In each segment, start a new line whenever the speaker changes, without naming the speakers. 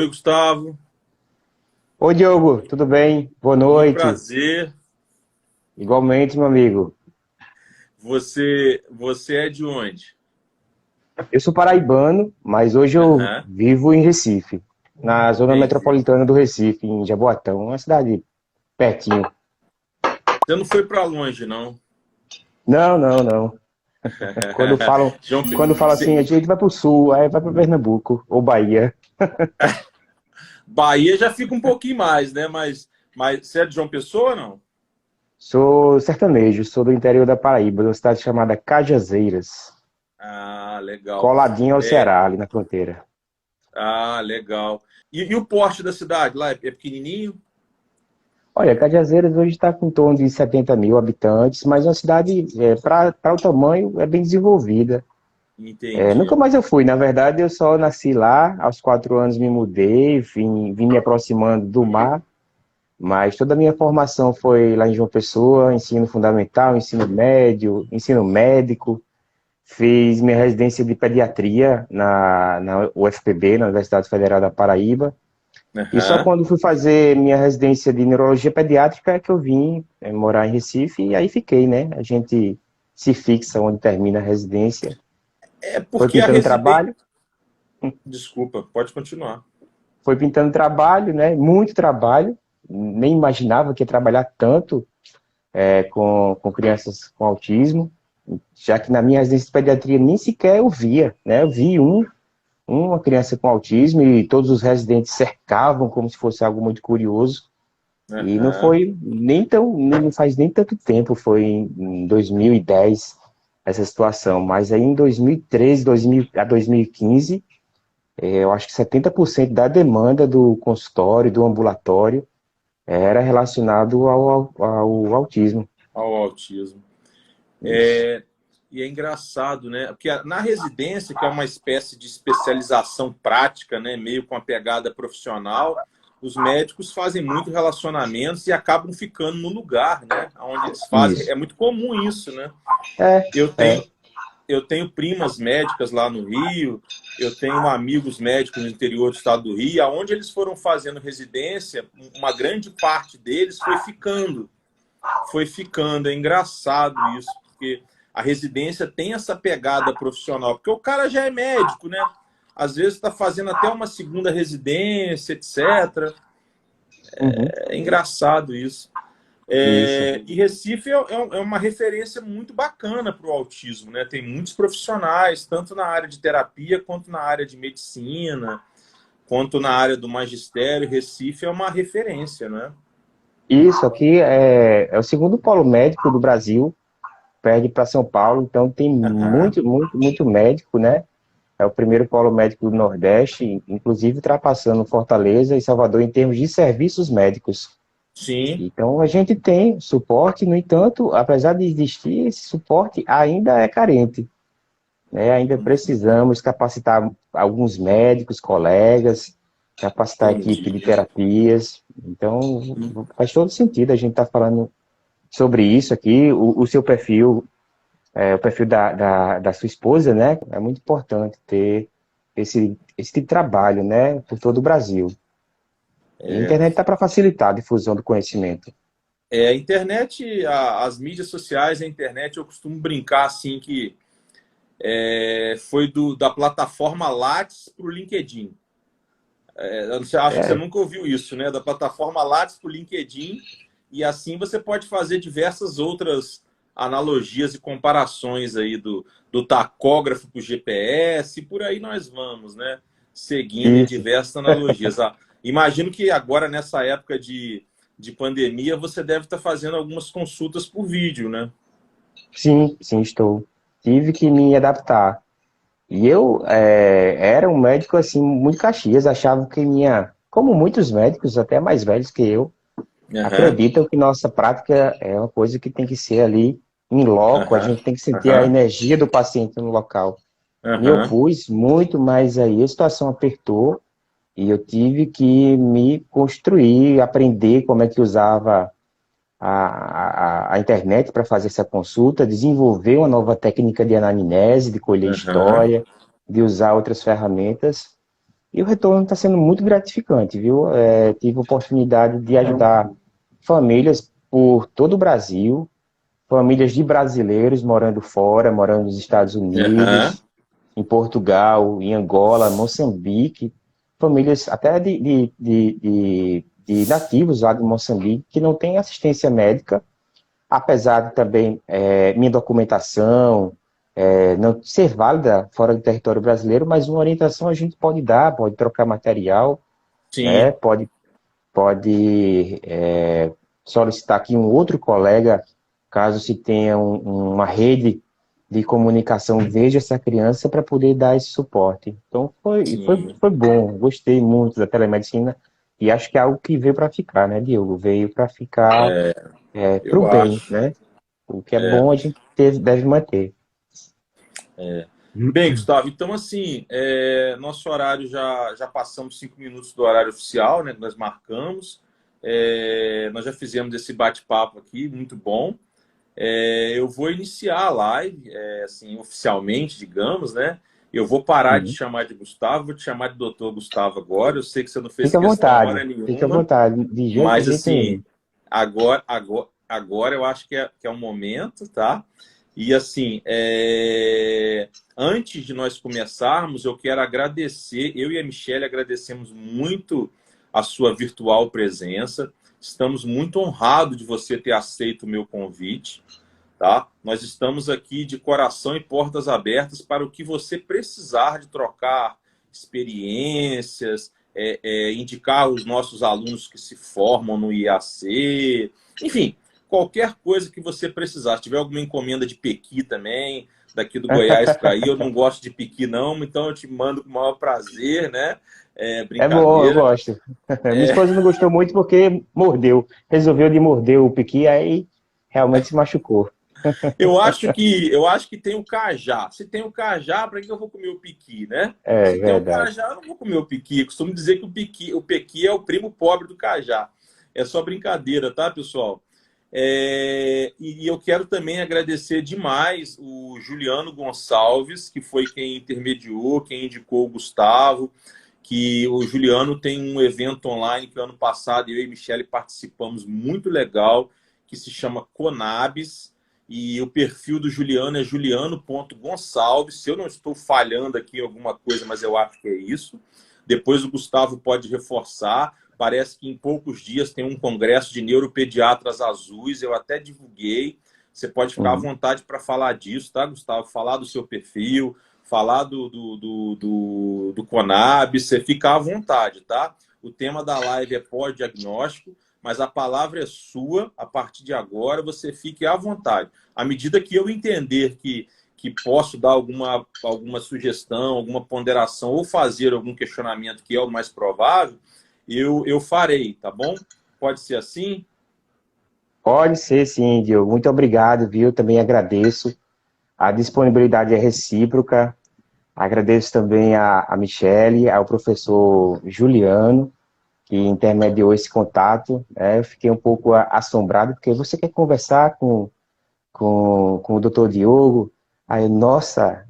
Oi, Gustavo.
Oi, Diogo, tudo bem? Boa
Muito
noite.
prazer.
Igualmente, meu amigo.
Você é de onde?
Eu sou paraibano, mas hoje eu
Aham,
vivo em Recife, na zona
entendi.
metropolitana do Recife, em Jaboatão, uma cidade pertinho.
Você não foi para longe, não?
Não, não, não. Quando falam,
João,
quando falam assim, a gente vai pro sul, aí vai para Pernambuco ou Bahia.
Bahia já fica um pouquinho mais, né? Mas você é de João Pessoa ou não?
Sou sertanejo, sou do interior da Paraíba, de uma cidade chamada Cajazeiras,
Ah, legal.
coladinho ao
É,
Ceará, ali na fronteira.
legal. E o porte da cidade lá é pequenininho?
Olha, Cajazeiras hoje está com em torno de 70 mil habitantes, mas é uma cidade, para o tamanho, é bem desenvolvida. Nunca
Entendi.
mais eu fui, na verdade, eu só nasci lá, aos 4 anos me mudei, vim me aproximando do mar, mas toda a minha formação foi lá em João Pessoa, ensino fundamental, ensino médio, ensino médico, fiz minha residência de pediatria na UFPB, na Universidade Federal da Paraíba, e só
Aham.
quando fui fazer minha residência de neurologia pediátrica é que eu vim morar em Recife e aí fiquei, né? A gente se fixa onde termina a residência.
É
Foi
porque a
pintando
residência.
trabalho,
Desculpa, pode continuar.
foi pintando trabalho, né? Muito trabalho. Nem imaginava que ia trabalhar tanto com crianças com autismo, já que na minha residência de pediatria nem sequer eu via, né? Eu vi uma criança com autismo e todos os residentes cercavam como se fosse algo muito curioso. E não
Aham.
foi nem tão, não faz nem tanto tempo, foi em 2010 essa situação, mas aí em 2013, 2000, a 2015, eu acho que 70% da demanda do consultório, do ambulatório, era relacionado ao autismo.
Ao autismo.
Isso.
E é engraçado, né? Porque na residência, que é uma espécie de especialização prática, né? Meio com a pegada profissional, os médicos fazem muito relacionamentos e acabam ficando no lugar, né? Onde eles fazem.
Isso.
É muito comum isso, né?
É,
Eu
é.
tenho, eu tenho primas médicas lá no Rio, eu tenho amigos médicos no interior do estado do Rio, aonde eles foram fazendo residência, uma grande parte deles foi ficando. Foi ficando. É engraçado isso, porque a residência tem essa pegada profissional, porque o cara já é médico, né? Às vezes está fazendo até uma segunda residência, etc.
Uhum.
É engraçado isso.
Isso.
E Recife é uma referência muito bacana para o autismo, né? Tem muitos profissionais, tanto na área de terapia, quanto na área de medicina, quanto na área do magistério. Recife é uma referência, né?
Isso aqui é o segundo polo médico do Brasil, perde para São Paulo, então tem
Aham.
muito, muito, muito médico, né? É o primeiro polo médico do Nordeste, inclusive ultrapassando Fortaleza e Salvador em termos de serviços médicos.
Sim,
Então a gente tem suporte, no entanto, apesar de existir, esse suporte ainda é carente, né? Ainda precisamos capacitar alguns médicos, colegas, capacitar a equipe de
entendi.
terapias. Então faz todo sentido a gente estar falando sobre isso aqui. O seu perfil, o perfil da sua esposa, né? É muito importante ter esse tipo de trabalho, né? Por todo o Brasil. E a internet está para facilitar a difusão do conhecimento.
A internet, as mídias sociais, a internet, eu costumo brincar assim que foi da plataforma Lattes para o LinkedIn. Eu não sei, acho que você
É,
nunca ouviu isso, né? Da plataforma Lattes para o LinkedIn, e assim você pode fazer diversas outras analogias e comparações aí do tacógrafo para o GPS, e por aí nós vamos, né? Seguindo em
isso.
diversas analogias. Imagino que agora, nessa época de pandemia, você deve estar fazendo algumas consultas por vídeo, né?
Sim, sim, estou. Tive que me adaptar. E eu era um médico assim muito caxias, achava que minha, como muitos médicos, até mais velhos que eu,
Aham,
acreditam que nossa prática é uma coisa que tem que ser ali em loco, a
aham,
gente tem que sentir a
aham,
energia do paciente no local. E eu
aham,
pus muito, mas aí a situação apertou e eu tive que me construir, aprender como é que usava a internet para fazer essa consulta, desenvolver uma nova técnica de anamnese, de colher
aham.
história, de usar outras ferramentas. E o retorno está sendo muito gratificante, viu? Tive a oportunidade de ajudar famílias por todo o Brasil, famílias de brasileiros morando fora, morando nos Estados
Aham.
Unidos, em Portugal, em Angola, Moçambique, famílias até de nativos lá de Moçambique que não têm assistência médica, apesar de também minha documentação não ser válida fora do território brasileiro, mas uma orientação a gente pode dar, pode trocar material, né?
Sim,
Pode solicitar aqui um outro colega, caso se tenha uma rede de comunicação, veja essa criança para poder dar esse suporte. Então
sim.
foi bom, gostei muito da telemedicina e acho que é algo que veio para ficar, né, Diogo? Veio para ficar para o
Eu
bem,
acho.
né? O que é bom a gente deve manter.
Bem, Gustavo, então assim, nosso horário já passamos 5 minutos do horário oficial, né, que nós marcamos. Nós já fizemos esse bate-papo aqui, muito bom. Eu vou iniciar a live, assim, oficialmente, digamos, né? Eu vou parar de
Uhum.
chamar de Gustavo, vou te chamar de doutor Gustavo agora. Eu sei que você não fez
Fica à
questão hora
vontade, fica à
nenhuma,
vontade, de
mas
jeito
assim,
nenhum.
agora eu acho que é o momento, tá? E assim, antes de nós começarmos, eu quero agradecer, eu e a Michelle agradecemos muito a sua virtual presença. Estamos muito honrados de você ter aceito o meu convite, tá? Nós estamos aqui de coração e portas abertas para o que você precisar de trocar experiências, indicar os nossos alunos que se formam no IAC, enfim, qualquer coisa que você precisar. Se tiver alguma encomenda de pequi também, daqui do Goiás para aí, eu não gosto de pequi não, então eu te mando com o maior prazer, né?
É bom, eu
Brincadeira.
gosto. Minha esposa não gostou muito porque mordeu. Resolveu de morder o piqui, aí realmente se machucou.
Eu acho que tem o cajá. Se tem o cajá, para que eu vou comer o piqui, né?
É
Se tem o
verdade.
cajá, eu não vou comer o piqui. Eu costumo dizer que o pequi é o primo pobre do cajá. É só brincadeira, tá, pessoal? E eu quero também agradecer demais o Juliano Gonçalves, que foi quem intermediou, quem indicou o Gustavo, que o Juliano tem um evento online que ano passado eu e Michele participamos, muito legal, que se chama Conabis, e o perfil do Juliano é juliano.gonçalves. Se eu não estou falhando aqui em alguma coisa, mas eu acho que é isso. Depois o Gustavo pode reforçar. Parece que em poucos dias tem um congresso de neuropediatras azuis. Eu até divulguei. Você pode ficar à
Uhum.
vontade para falar disso, tá, Gustavo? Falar do seu perfil, falar do Conab. Você fica à vontade, tá? O tema da live é pós-diagnóstico, mas a palavra é sua. A partir de agora, você fique à vontade. À medida que eu entender que posso dar alguma sugestão, alguma ponderação ou fazer algum questionamento que é o mais provável, eu farei, tá bom? Pode ser assim?
Pode ser, sim, Diogo. Muito obrigado, viu? Também agradeço. A disponibilidade é recíproca. Agradeço também a Michele, ao professor Juliano, que intermediou esse contato. Né? Eu fiquei um pouco assombrado, porque você quer conversar com o doutor Diogo, aí, nossa,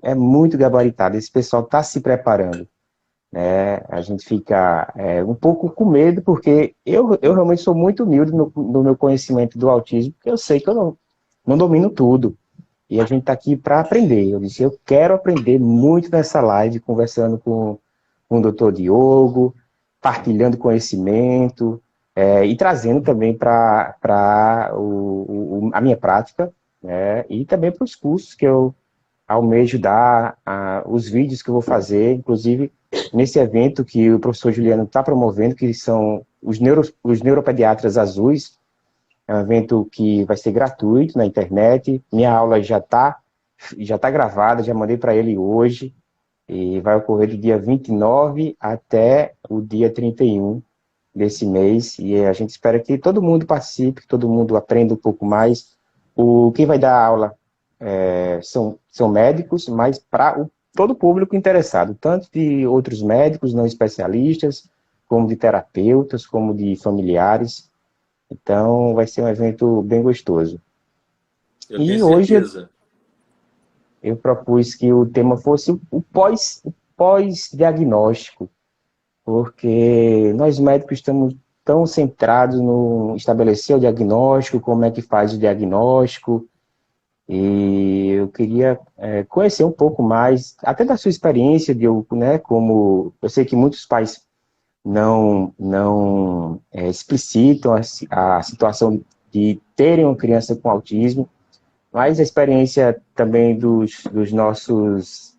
é muito gabaritado, esse pessoal está se preparando, né? A gente fica um pouco com medo, porque eu realmente sou muito humilde no meu conhecimento do autismo, porque eu sei que eu não domino tudo, e a gente está aqui para aprender. Eu disse, eu quero aprender muito nessa live, conversando com o doutor Diogo, partilhando conhecimento, e trazendo também para a minha prática, né, e também para os cursos que eu almejo dar, os vídeos que eu vou fazer, inclusive nesse evento que o professor Juliano está promovendo, que são os neuropediatras azuis. É um evento que vai ser gratuito na internet. Minha aula já tá gravada, já mandei para ele hoje, e vai ocorrer do dia 29 até o dia 31 desse mês, e a gente espera que todo mundo participe, que todo mundo aprenda um pouco mais. Quem vai dar aula são médicos, mas para todo o público interessado, tanto de outros médicos não especialistas, como de terapeutas, como de familiares. Então, vai ser um evento bem gostoso.
Eu tenho
E hoje
certeza.
eu propus que o tema fosse o pós, pós-diagnóstico, porque nós médicos estamos tão centrados no estabelecer o diagnóstico, como é que faz o diagnóstico, e eu queria conhecer um pouco mais, até da sua experiência, Diogo, né, como eu sei que muitos pais não explicitam a situação de terem uma criança com autismo, mas a experiência também dos nossos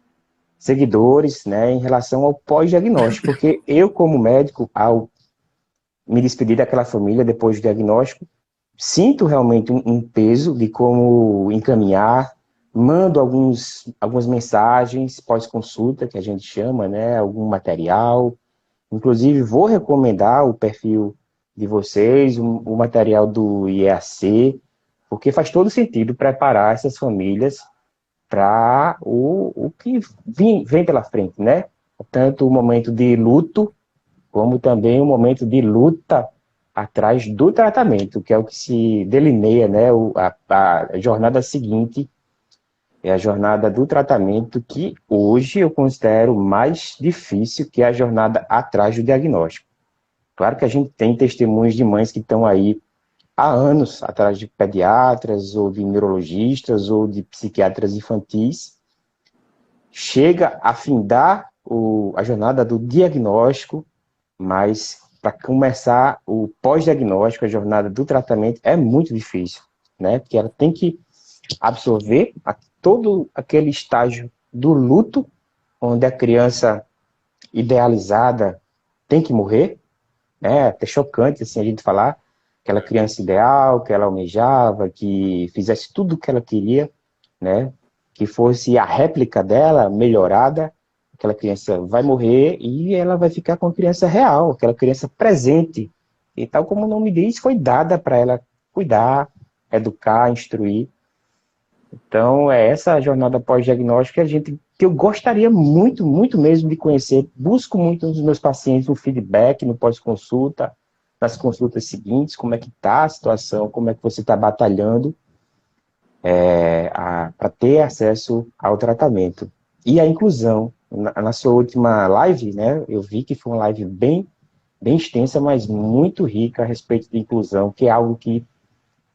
seguidores, né, em relação ao pós-diagnóstico, porque eu, como médico, ao me despedir daquela família depois do diagnóstico, sinto realmente um peso de como encaminhar, mando algumas mensagens pós-consulta, que a gente chama, né, algum material, inclusive vou recomendar o perfil de vocês, o material do IEAC, porque faz todo sentido preparar essas famílias para o que vem pela frente, né? Tanto o momento de luto, como também o momento de luta atrás do tratamento, que é o que se delineia, né? A jornada seguinte é a jornada do tratamento, que hoje eu considero mais difícil que a jornada atrás do diagnóstico. Claro que a gente tem testemunhos de mães que estão aí há anos atrás de pediatras, ou de neurologistas, ou de psiquiatras infantis, chega a findar a jornada do diagnóstico, mas para começar o pós-diagnóstico, a jornada do tratamento é muito difícil, né? Porque ela tem que absorver todo aquele estágio do luto, onde a criança idealizada tem que morrer, né? Até chocante assim a gente falar, aquela criança ideal que ela almejava, que fizesse tudo o que ela queria, né? Que fosse a réplica dela melhorada, aquela criança vai morrer e ela vai ficar com a criança real, aquela criança presente. E tal como o nome diz, foi dada para ela cuidar, educar, instruir. Então, é essa jornada pós-diagnóstico que eu gostaria muito, muito mesmo de conhecer. Busco muito nos meus pacientes um feedback no pós-consulta, nas consultas seguintes, como é que está a situação, como é que você está batalhando para ter acesso ao tratamento. E a inclusão. Na sua última live, né, eu vi que foi uma live bem, bem extensa, mas muito rica a respeito de inclusão, que é algo que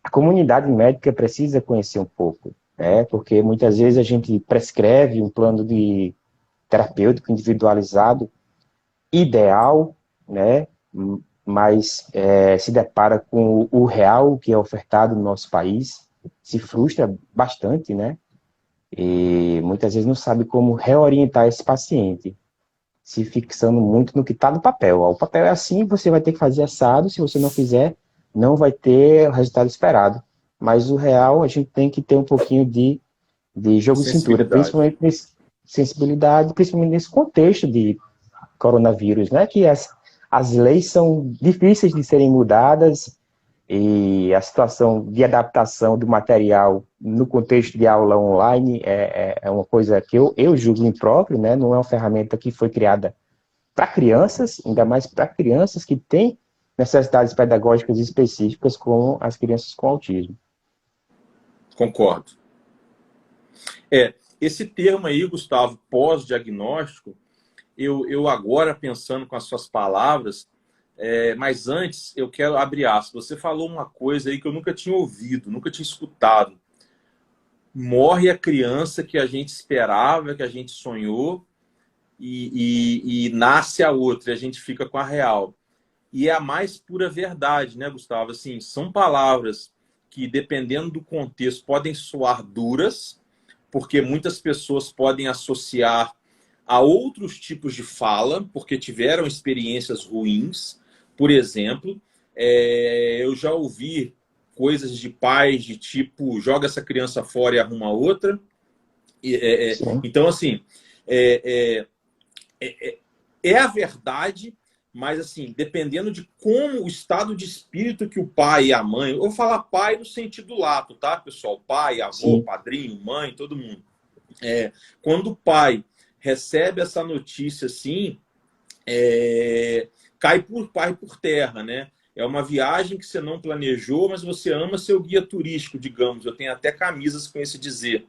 a comunidade médica precisa conhecer um pouco, né? Porque muitas vezes a gente prescreve um plano de terapêutico individualizado ideal, né? Mas se depara com o real que é ofertado no nosso país, se frustra bastante, né? E muitas vezes não sabe como reorientar esse paciente, se fixando muito no que está no papel. Ó, o papel é assim, você vai ter que fazer assado, se você não fizer, não vai ter o resultado esperado. Mas o real, a gente tem que ter um pouquinho de jogo de cintura,
Sensibilidade.
principalmente nesse sensibilidade, principalmente nesse contexto de coronavírus, né? Que as leis são difíceis de serem mudadas e a situação de adaptação do material no contexto de aula online é uma coisa que eu julgo impróprio, né? Não é uma ferramenta que foi criada para crianças, ainda mais para crianças que têm necessidades pedagógicas específicas, como as crianças com autismo.
Concordo. Esse termo aí, Gustavo, pós-diagnóstico, eu agora pensando com as suas palavras, mas antes eu quero abrir aspas. Você falou uma coisa aí que eu nunca tinha ouvido, nunca tinha escutado. Morre a criança que a gente esperava, que a gente sonhou, e nasce a outra, e a gente fica com a real. E é a mais pura verdade, né, Gustavo? Assim, são palavras que, dependendo do contexto, podem soar duras, porque muitas pessoas podem associar a outros tipos de fala, porque tiveram experiências ruins. Por exemplo, eu já ouvi coisas de pais de tipo, joga essa criança fora e arruma outra. Então, assim, é a verdade, mas assim, dependendo de como o estado de espírito que o pai e a mãe, eu vou falar pai no sentido lato, tá, pessoal? Pai, avô,
Sim.
padrinho, mãe, todo mundo. Quando o pai recebe essa notícia assim, cai por terra, né? É uma viagem que você não planejou, mas você ama seu guia turístico, digamos. Eu tenho até camisas com esse dizer.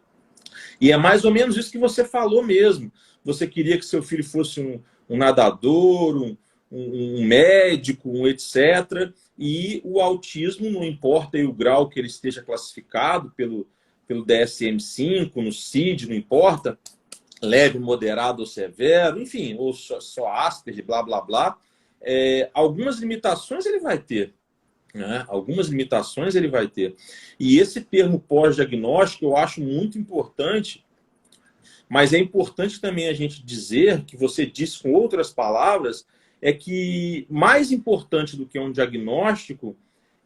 E é mais ou menos isso que você falou mesmo. Você queria que seu filho fosse um nadador, um médico, um etc. E o autismo, não importa aí o grau que ele esteja classificado pelo DSM-5, no CID, não importa, leve, moderado ou severo, enfim, ou só Asperger, blá, blá, blá. Algumas limitações ele vai ter. Né? Algumas limitações ele vai ter. E esse termo pós-diagnóstico eu acho muito importante, mas é importante também a gente dizer, que você disse com outras palavras, é que mais importante do que um diagnóstico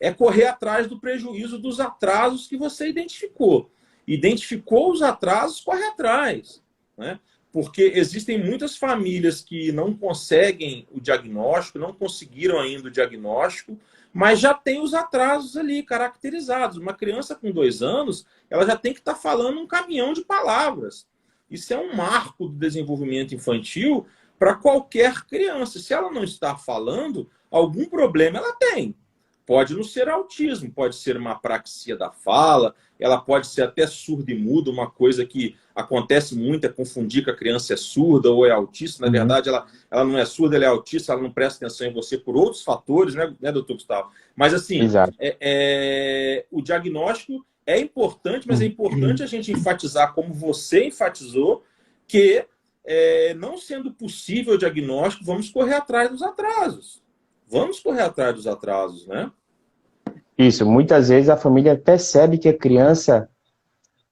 é correr atrás do prejuízo dos atrasos que você identificou. Identificou os atrasos, corre atrás. Né? Porque existem muitas famílias que não conseguem o diagnóstico, não conseguiram ainda o diagnóstico, mas já tem os atrasos ali caracterizados. Uma criança com 2 anos, ela já tem que estar falando um caminhão de palavras. Isso é um marco do desenvolvimento infantil para qualquer criança. Se ela não está falando, algum problema ela tem. Pode não ser autismo, pode ser uma apraxia da fala, ela pode ser até surda e muda, uma coisa que acontece muito é confundir que a criança é surda ou é autista. Na verdade, ela não é surda, ela é autista, ela não presta atenção em você por outros fatores, né, doutor Gustavo? Mas, assim, o diagnóstico é importante, mas é importante a gente enfatizar, como você enfatizou, que não sendo possível o diagnóstico, vamos correr atrás dos atrasos. Vamos correr atrás dos atrasos, né?
Isso, muitas vezes a família percebe que a criança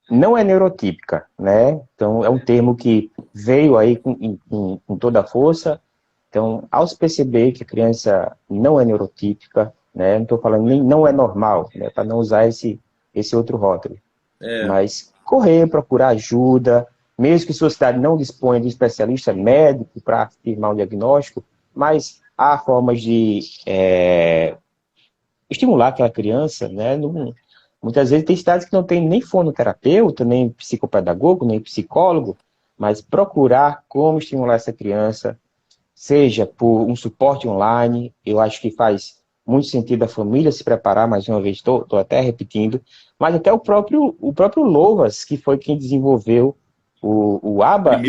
não é neurotípica, né? Então, é um termo que veio aí com toda a força. Então, ao se perceber que a criança não é neurotípica, né? Não estou falando nem não é normal, né? Para não usar esse outro rótulo. Mas correr, procurar ajuda, mesmo que sua cidade não disponha de especialista médico para afirmar um diagnóstico, mas há formas de estimular aquela criança, né? Muitas vezes tem cidades que não tem nem fonoterapeuta, nem psicopedagogo, nem psicólogo, mas procurar como estimular essa criança, seja por um suporte online, eu acho que faz muito sentido a família se preparar, mais uma vez, estou até repetindo, mas até o próprio Louvas, que foi quem desenvolveu o ABA,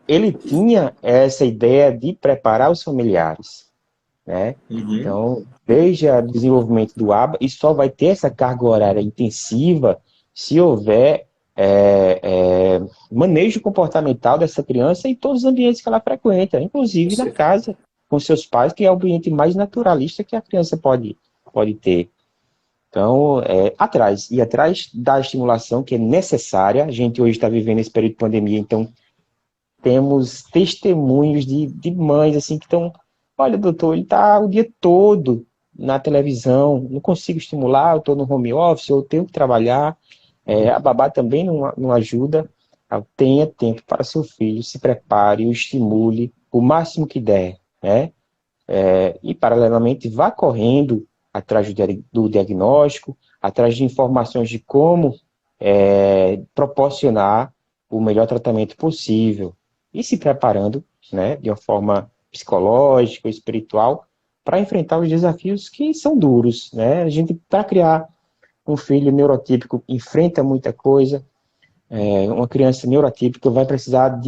ele tinha essa ideia de preparar os familiares, né? Então, desde o desenvolvimento do ABA, e só vai ter essa carga horária intensiva se houver manejo comportamental dessa criança em todos os ambientes que ela frequenta, inclusive na casa, com seus pais, que é o ambiente mais naturalista que a criança pode ter. Então, atrás da estimulação que é necessária. A gente hoje está vivendo esse período de pandemia, então temos testemunhos de mães assim que estão, olha, doutor, ele está o dia todo na televisão, não consigo estimular, eu estou no home office, eu tenho que trabalhar, a babá também não ajuda. Tenha tempo para seu filho, se prepare, o estimule o máximo que der, né? E paralelamente vá correndo atrás do diagnóstico, atrás de informações de como proporcionar o melhor tratamento possível e se preparando, né, de uma forma psicológica, espiritual, para enfrentar os desafios que são duros, né? A gente, para criar um filho neurotípico, enfrenta muita coisa. Uma criança neurotípica vai precisar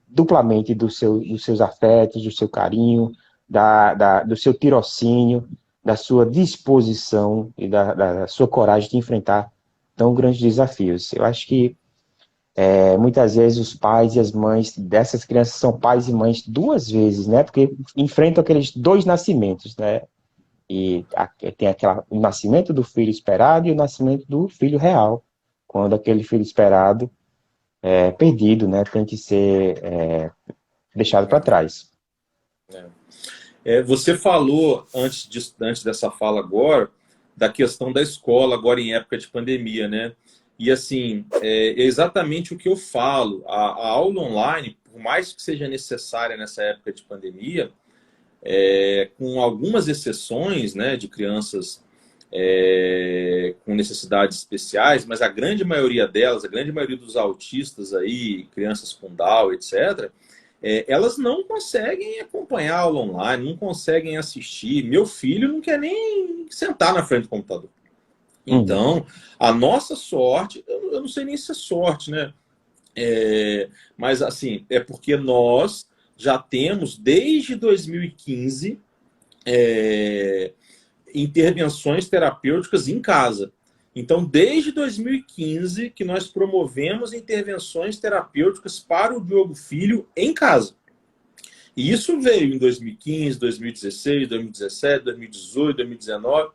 duplamente dos seus afetos, do seu carinho, do seu tirocínio, da sua disposição e da sua coragem de enfrentar tão grandes desafios. Eu acho que muitas vezes os pais e as mães dessas crianças são pais e mães 2 vezes, né? Porque enfrentam aqueles 2 nascimentos, né? E tem o nascimento do filho esperado e o nascimento do filho real, quando aquele filho esperado é perdido, né? Tem que ser deixado para trás.
Você falou, antes dessa fala agora, da questão da escola, agora em época de pandemia, né? E, assim, é exatamente o que eu falo. A aula online, por mais que seja necessária nessa época de pandemia, com algumas exceções, né, de crianças com necessidades especiais, mas a grande maioria delas, a grande maioria dos autistas aí, crianças com Down, etc., elas não conseguem acompanhar a aula online, não conseguem assistir. Meu filho não quer nem sentar na frente do computador. Então, a nossa sorte, eu não sei nem se é sorte, né? Mas, assim, é porque nós já temos, desde 2015, intervenções terapêuticas em casa. Então, desde 2015 que nós promovemos intervenções terapêuticas para o Diogo Filho em casa. E isso veio em 2015, 2016, 2017, 2018, 2019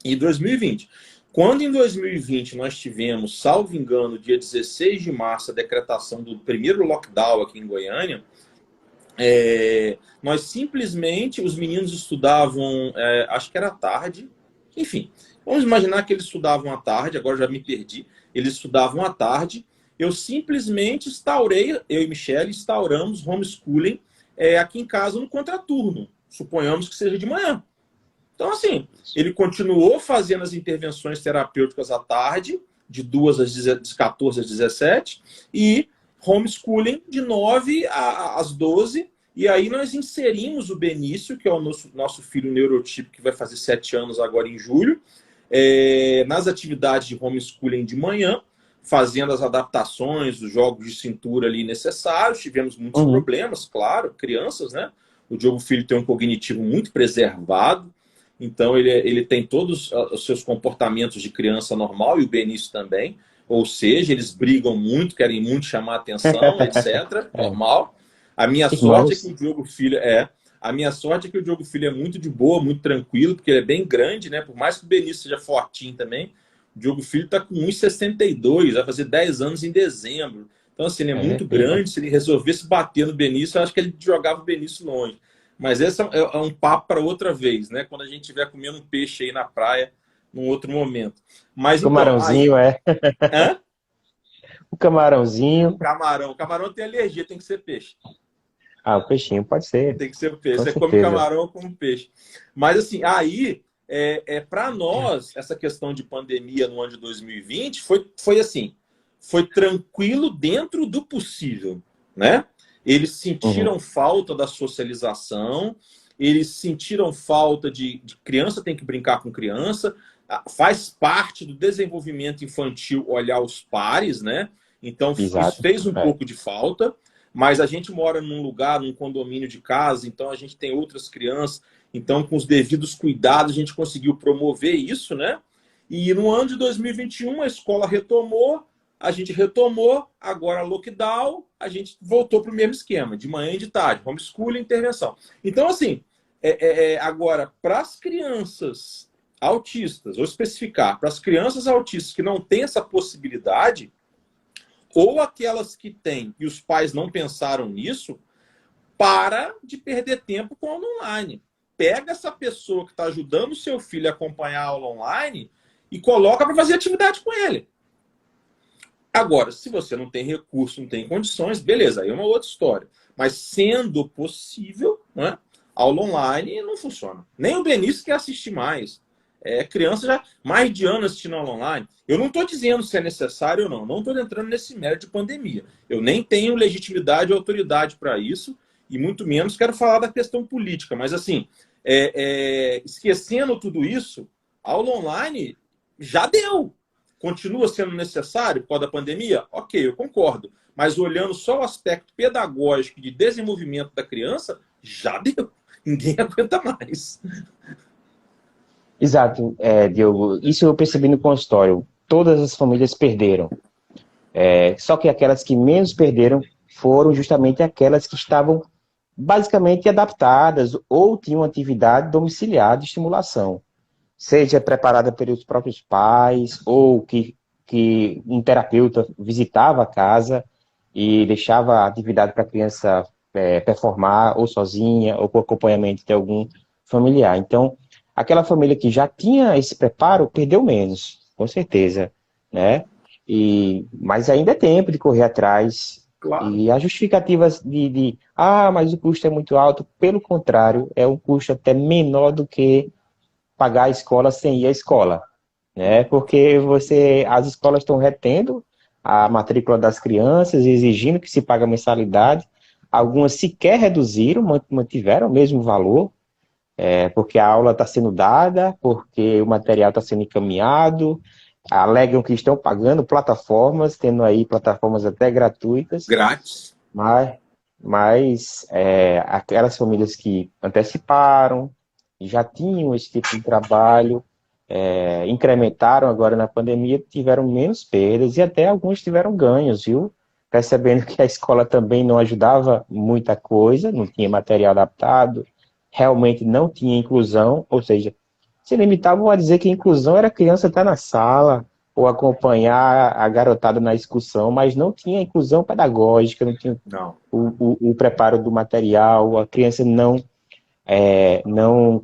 e 2020. Quando em 2020 nós tivemos, salvo engano, dia 16 de março, a decretação do primeiro lockdown aqui em Goiânia, nós simplesmente, os meninos estudavam, acho que era à tarde, enfim, vamos imaginar que eles estudavam à tarde, agora já me perdi, eles estudavam à tarde, eu simplesmente instaurei, eu e Michele instauramos homeschooling aqui em casa no contraturno, suponhamos que seja de manhã. Então, assim, ele continuou fazendo as intervenções terapêuticas à tarde, de 14 às 17, e homeschooling de 9 às 12, e aí nós inserimos o Benício, que é o nosso filho neurotípico, que vai fazer 7 anos agora em julho, nas atividades de homeschooling de manhã, fazendo as adaptações dos jogos de cintura ali necessários. Tivemos muitos problemas, claro, crianças, né? O Diogo Filho tem um cognitivo muito preservado, então ele tem todos os seus comportamentos de criança normal, e o Benício também. Ou seja, eles brigam muito, querem muito chamar atenção, etc. Normal. A minha sorte é que o Diogo Filho é muito de boa, muito tranquilo, porque ele é bem grande, né? Por mais que o Benício seja fortinho também, o Diogo Filho está com 1,62, vai fazer 10 anos em dezembro. Então, assim, ele é muito grande. Se ele resolvesse bater no Benício, eu acho que ele jogava o Benício longe. Mas esse é um papo para outra vez, né? Quando a gente estiver comendo um peixe aí na praia, num outro momento. Mas,
camarãozinho,
então, Hã?
O camarãozinho.
O camarão tem alergia, tem que ser peixe.
Ah, o peixinho pode ser.
Tem que ser o peixe.
Com
Você
certeza.
come camarão ou come peixe. Mas, assim, aí, para nós, essa questão de pandemia no ano de 2020 foi assim, foi tranquilo dentro do possível, né? Eles sentiram falta da socialização, eles sentiram falta de criança tem que brincar com criança, faz parte do desenvolvimento infantil olhar os pares, né? Então, isso fez um pouco de falta, mas a gente mora num lugar, num condomínio de casa, então a gente tem outras crianças, então com os devidos cuidados a gente conseguiu promover isso, né? E no ano de 2021 a escola retomou, a gente retomou, agora lockdown, a gente voltou para o mesmo esquema, de manhã e de tarde, homeschooling, intervenção. Então, assim, agora, para as crianças autistas, vou especificar, para as crianças autistas que não têm essa possibilidade, ou aquelas que têm e os pais não pensaram nisso, para de perder tempo com aula online. Pega essa pessoa que está ajudando o seu filho a acompanhar a aula online e coloca para fazer atividade com ele. Agora, se você não tem recurso, não tem condições, beleza, aí é uma outra história. Mas sendo possível, né, aula online não funciona. Nem o Benício quer assistir mais. Criança já mais de ano assistindo aula online. Eu não estou dizendo se é necessário ou não. Não estou entrando nesse mérito de pandemia. Eu nem tenho legitimidade ou autoridade para isso, e muito menos quero falar da questão política. Mas, assim, esquecendo tudo isso, aula online já deu. Continua sendo necessário por causa da pandemia? Ok, eu concordo. Mas olhando só o aspecto pedagógico de desenvolvimento da criança, já deu. Ninguém aguenta mais.
Exato, Diogo. Isso eu percebi no consultório. Todas as famílias perderam. Só que aquelas que menos perderam foram justamente aquelas que estavam basicamente adaptadas ou tinham atividade domiciliar de estimulação. Seja preparada pelos próprios pais, ou que um terapeuta visitava a casa e deixava a atividade para a criança performar, ou sozinha, ou com acompanhamento de algum familiar. Então, aquela família que já tinha esse preparo, perdeu menos, com certeza, né? Mas ainda é tempo de correr atrás.
Claro.
E as justificativas mas o custo é muito alto, pelo contrário, é um custo até menor do que pagar a escola sem ir à escola, né? Porque as escolas estão retendo a matrícula das crianças, exigindo que se pague a mensalidade. Algumas sequer reduziram, mantiveram o mesmo valor, porque a aula está sendo dada, porque o material está sendo encaminhado, alegam que estão pagando plataformas, tendo aí plataformas até gratuitas,
Grátis.
mas aquelas famílias que anteciparam, já tinham esse tipo de trabalho, incrementaram agora na pandemia, tiveram menos perdas e até alguns tiveram ganhos, viu? Percebendo que a escola também não ajudava muita coisa, não tinha material adaptado, realmente não tinha inclusão, ou seja, se limitavam a dizer que inclusão era a criança estar na sala ou acompanhar a garotada na excursão, mas não tinha inclusão pedagógica, não tinha
Não.
o preparo do material, a criança não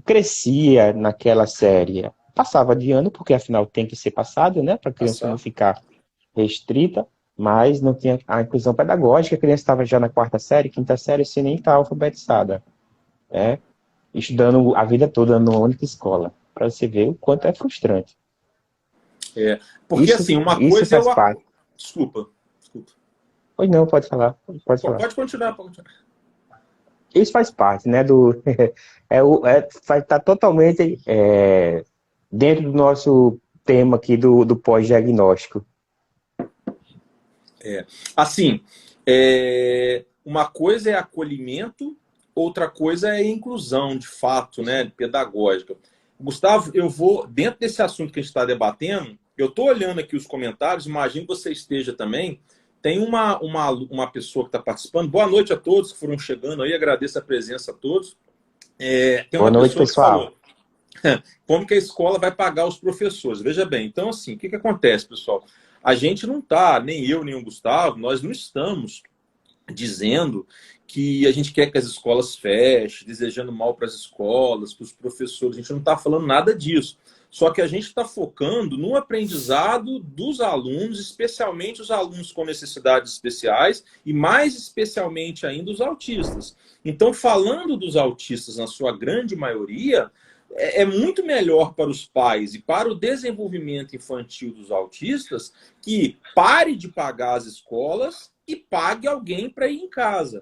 crescia naquela série. Passava de ano, porque afinal tem que ser passado, né, para a criança não
Passar.
ficar restrita, mas não tinha a inclusão pedagógica, a criança estava já na quarta série, quinta série, sem nem estar alfabetizada, né, estudando a vida toda numa única escola, para você ver o quanto é frustrante.
Porque,
Isso,
assim, uma
isso
coisa é
faz
o...
parte.
Desculpa.
Pois não, pode falar, pode falar.
Pode continuar, pode continuar.
Isso faz parte, né, vai estar totalmente dentro do nosso tema aqui do pós-diagnóstico.
Assim, uma coisa é acolhimento, outra coisa é inclusão, de fato, né, pedagógica. Gustavo, eu vou, dentro desse assunto que a gente está debatendo, eu estou olhando aqui os comentários, imagino que você esteja também. Tem uma pessoa que está participando. Boa noite a todos que foram chegando aí, agradeço a presença a todos. Tem
Boa
uma
noite,
pessoa que
pessoal.
falou como que a escola vai pagar os professores. Veja bem, então assim, o que acontece, pessoal? A gente não está, nem eu, nem o Gustavo, nós não estamos dizendo que a gente quer que as escolas fechem, desejando mal para as escolas, para os professores. A gente não está falando nada disso. Só que a gente está focando no aprendizado dos alunos, especialmente os alunos com necessidades especiais e mais especialmente ainda os autistas. Então, falando dos autistas na sua grande maioria, é muito melhor para os pais e para o desenvolvimento infantil dos autistas que pare de pagar as escolas e pague alguém para ir em casa.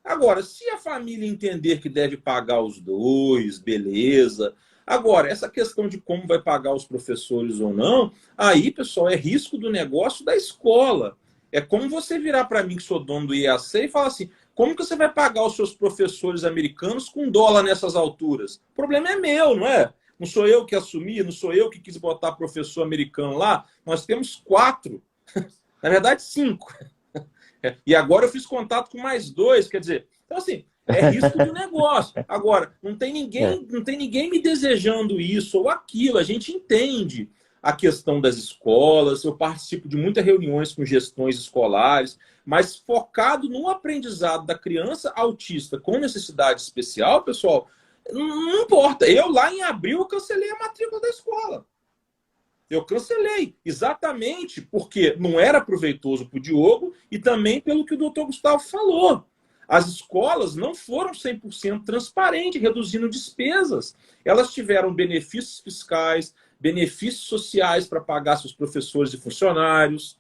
Agora, se a família entender que deve pagar os dois, beleza. Agora, essa questão de como vai pagar os professores ou não, aí, pessoal, é risco do negócio da escola. É como você virar para mim, que sou dono do IAC, e falar assim, como que você vai pagar os seus professores americanos com dólar nessas alturas? O problema é meu, não é? Não sou eu que assumi, não sou eu que quis botar professor americano lá. Nós temos 4, na verdade 5. E agora eu fiz contato com mais 2, quer dizer, então assim, é risco do negócio. Agora, não tem ninguém me desejando isso ou aquilo, a gente entende a questão das escolas, eu participo de muitas reuniões com gestões escolares, mas focado no aprendizado da criança autista com necessidade especial, pessoal, não importa. Eu lá em abril eu cancelei a matrícula da escola. Eu cancelei, exatamente porque não era proveitoso para o Diogo e também pelo que o doutor Gustavo falou. As escolas não foram 100% transparentes, reduzindo despesas. Elas tiveram benefícios fiscais, benefícios sociais para pagar seus professores e funcionários.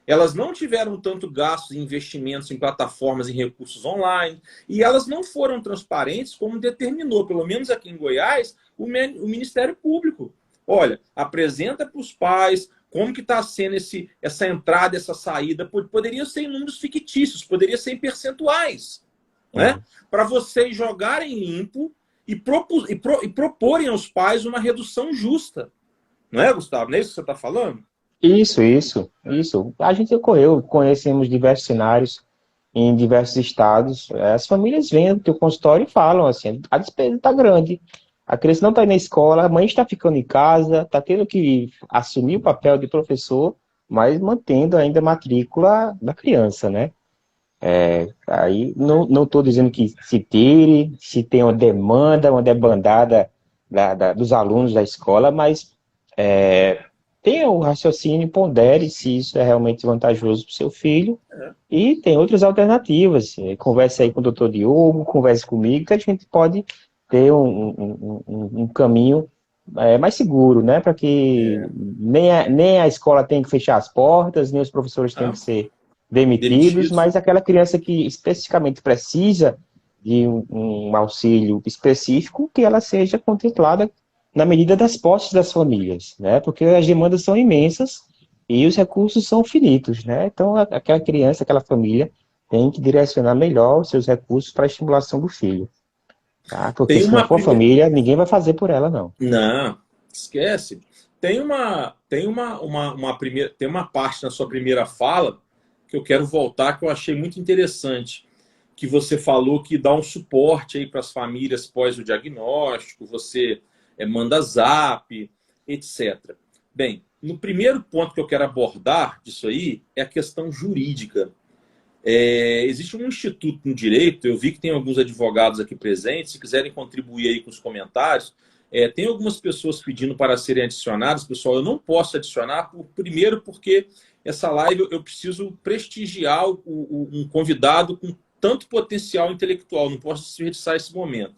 Elas não tiveram tanto gastos em investimentos em plataformas e recursos online. E elas não foram transparentes como determinou, pelo menos aqui em Goiás, o Ministério Público. Olha, apresenta para os pais como que está sendo essa entrada, essa saída. Poderia ser em números fictícios, poderia ser em percentuais. Né? Para vocês jogarem limpo e proporem aos pais uma redução justa. Não é, Gustavo? Não é isso que você está falando?
Isso. A gente conhecemos diversos cenários em diversos estados. As famílias vêm do teu consultório e falam assim, a despesa está grande. A criança não está na escola, a mãe está ficando em casa, está tendo que assumir o papel de professor, mas mantendo ainda a matrícula da criança, né? Aí não estou dizendo que se tire, se tem uma debandada dos alunos da escola, mas tenha o raciocínio, pondere se isso é realmente vantajoso para o seu filho, e tem outras alternativas. Converse aí com o doutor Diogo, converse comigo, que a gente pode ter um caminho mais seguro, né? Para que nem a escola tenha que fechar as portas, nem os professores tenham que ser demitidos, mas aquela criança que especificamente precisa de um auxílio específico, que ela seja contemplada na medida das posses das famílias, né? Porque as demandas são imensas e os recursos são finitos, né? Então, aquela criança, aquela família tem que direcionar melhor os seus recursos para a estimulação do filho, tá? Porque
Tem
se não
uma
for
primeira.
família, ninguém vai fazer por ela, não.
Não, esquece. Tem uma parte na sua primeira fala que eu quero voltar, que eu achei muito interessante, que você falou que dá um suporte aí para as famílias pós o diagnóstico, você manda zap, etc. Bem, no primeiro ponto que eu quero abordar disso aí é a questão jurídica. Existe um instituto no direito, eu vi que tem alguns advogados aqui presentes, se quiserem contribuir aí com os comentários, tem algumas pessoas pedindo para serem adicionadas, pessoal, eu não posso adicionar, primeiro porque essa live eu preciso prestigiar um convidado com tanto potencial intelectual, não posso desperdiçar esse momento.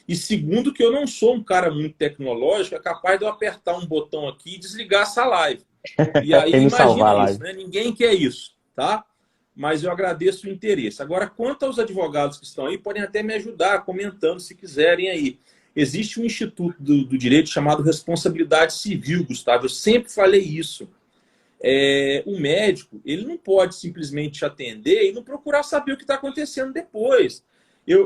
E segundo, que eu não sou um cara muito tecnológico, é capaz de eu apertar um botão aqui e desligar essa live. E aí,
Tem que salvar
imagina
lá.
isso, né? Ninguém quer isso, tá? Mas eu agradeço o interesse. Agora, quanto aos advogados que estão aí, podem até me ajudar comentando se quiserem aí. Existe um instituto do direito chamado responsabilidade civil, Gustavo. Eu sempre falei isso. O médico, ele não pode simplesmente te atender e não procurar saber o que está acontecendo depois.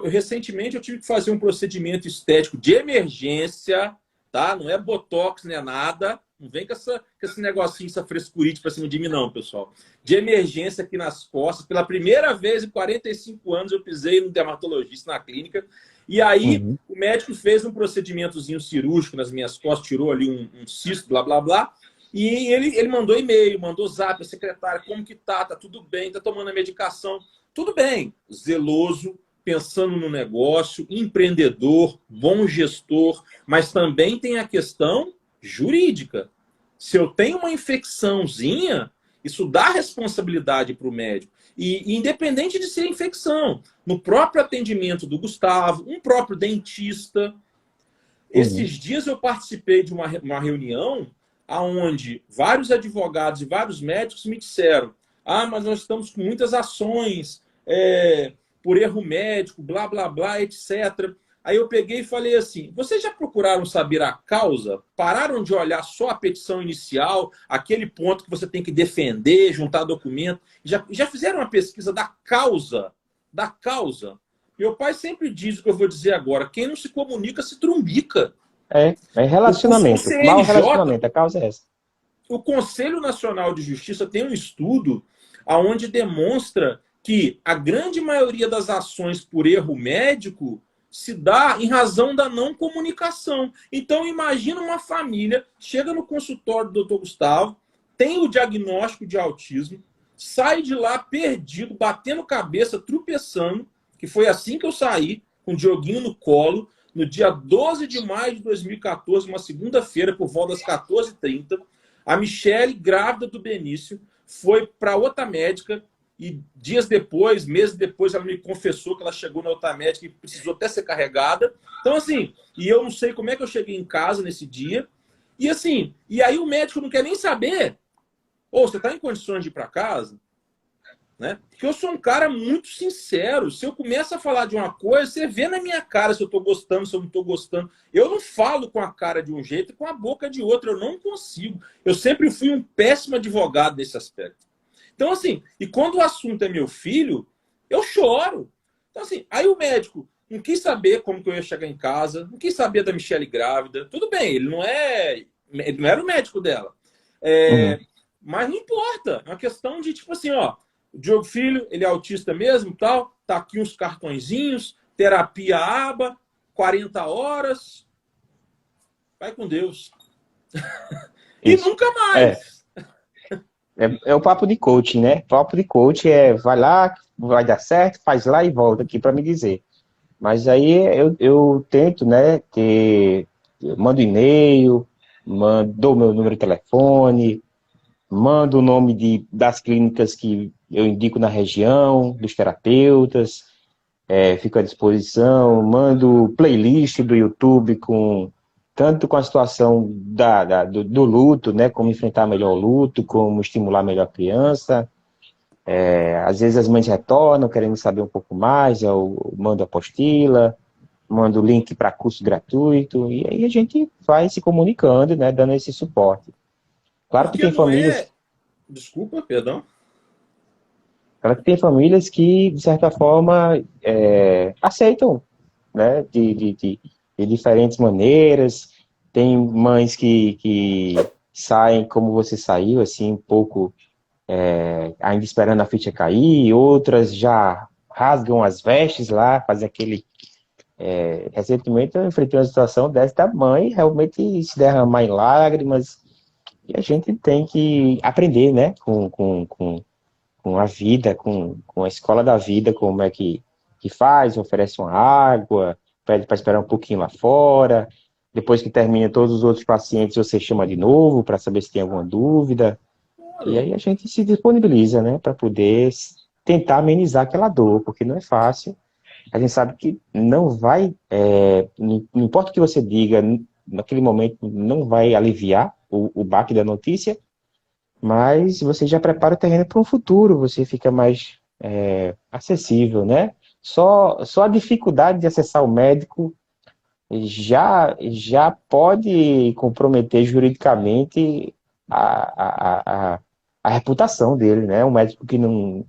Recentemente, eu tive que fazer um procedimento estético de emergência, tá? Não é botox, não é nada. Não vem com esse negocinho, essa frescurite pra cima de mim, não, pessoal. De emergência aqui nas costas. Pela primeira vez em 45 anos, eu pisei no dermatologista na clínica. E aí, o médico fez um procedimentozinho cirúrgico nas minhas costas, tirou ali um cisto, blá, blá, blá. E ele mandou e-mail, mandou zap, a secretária, como que tá? Tá tudo bem, tá tomando a medicação. Tudo bem. Zeloso, pensando no negócio, empreendedor, bom gestor, mas também tem a questão jurídica. Se eu tenho uma infecçãozinha, isso dá responsabilidade para o médico. E independente de ser infecção, no próprio atendimento do Gustavo, um próprio dentista. Esses dias eu participei de uma reunião onde vários advogados e vários médicos me disseram: mas nós estamos com muitas ações por erro médico, blá, blá, blá, etc. Aí eu peguei e falei assim: vocês já procuraram saber a causa? Pararam de olhar só a petição inicial, aquele ponto que você tem que defender, juntar documento? Já fizeram uma pesquisa da causa? Da causa? Meu pai sempre diz o que eu vou dizer agora: quem não se comunica se trumbica.
É relacionamento. Mau relacionamento, a causa é essa.
O Conselho Nacional de Justiça tem um estudo onde demonstra que a grande maioria das ações por erro médico se dá em razão da não comunicação. Então, imagina uma família, chega no consultório do Dr. Gustavo, tem o diagnóstico de autismo, sai de lá perdido, batendo cabeça, tropeçando, que foi assim que eu saí, com o Dioguinho no colo, no dia 12 de maio de 2014, uma segunda-feira, por volta das 14h30, a Michele, grávida do Benício, foi para outra médica. E dias depois, meses depois, ela me confessou que ela chegou na outra médica e precisou até ser carregada. Então, assim, e eu não sei como é que eu cheguei em casa nesse dia. E assim, e aí o médico não quer nem saber. Você está em condições de ir para casa? Né? Porque eu sou um cara muito sincero. Se eu começo a falar de uma coisa, você vê na minha cara se eu estou gostando, se eu não estou gostando. Eu não falo com a cara de um jeito e com a boca de outro. Eu não consigo. Eu sempre fui um péssimo advogado nesse aspecto. Então, assim, e quando o assunto é meu filho, eu choro. Então, assim, aí o médico não quis saber como que eu ia chegar em casa, não quis saber da Michele grávida. Tudo bem, ele não era o médico dela. Mas não importa. É uma questão de, tipo assim, o Diogo Filho, ele é autista mesmo, tal, tá aqui uns cartõezinhos, terapia aba, 40 horas. Vai com Deus. E nunca mais.
É o papo de coach, né? O papo de coach vai lá, vai dar certo, faz lá e volta aqui para me dizer. Mas aí eu tento, né, eu mando e-mail, dou meu número de telefone, mando o nome das clínicas que eu indico na região, dos terapeutas, fico à disposição, mando playlist do YouTube tanto com a situação do luto, né, como enfrentar melhor o luto, como estimular melhor a criança. Às vezes as mães retornam querendo saber um pouco mais, eu mando apostila. mando o link para curso gratuito, e aí a gente vai se comunicando, né, dando esse suporte. Claro que
Porque
tem
não
famílias,
é... Desculpa, perdão.
claro que tem famílias que, de certa forma, aceitam, né, de diferentes maneiras. Tem mães que saem como você saiu, assim, um pouco ainda esperando a ficha cair, outras já rasgam as vestes lá, fazem aquele. Recentemente eu enfrentei uma situação dessa da mãe realmente se derramar em lágrimas, e a gente tem que aprender, né, com a vida, com a escola da vida, como é que faz, oferece uma água, pede para esperar um pouquinho lá fora, depois que termina todos os outros pacientes, você chama de novo para saber se tem alguma dúvida, e
Claro.
aí a gente se disponibiliza, né, para poder tentar amenizar aquela dor, porque não é fácil. A gente sabe que não vai, não importa o que você diga, naquele momento não vai aliviar o baque da notícia, mas você já prepara o terreno para um futuro, você fica mais acessível, né? Só a dificuldade de acessar o médico já pode comprometer juridicamente a reputação dele, né? Um médico que não.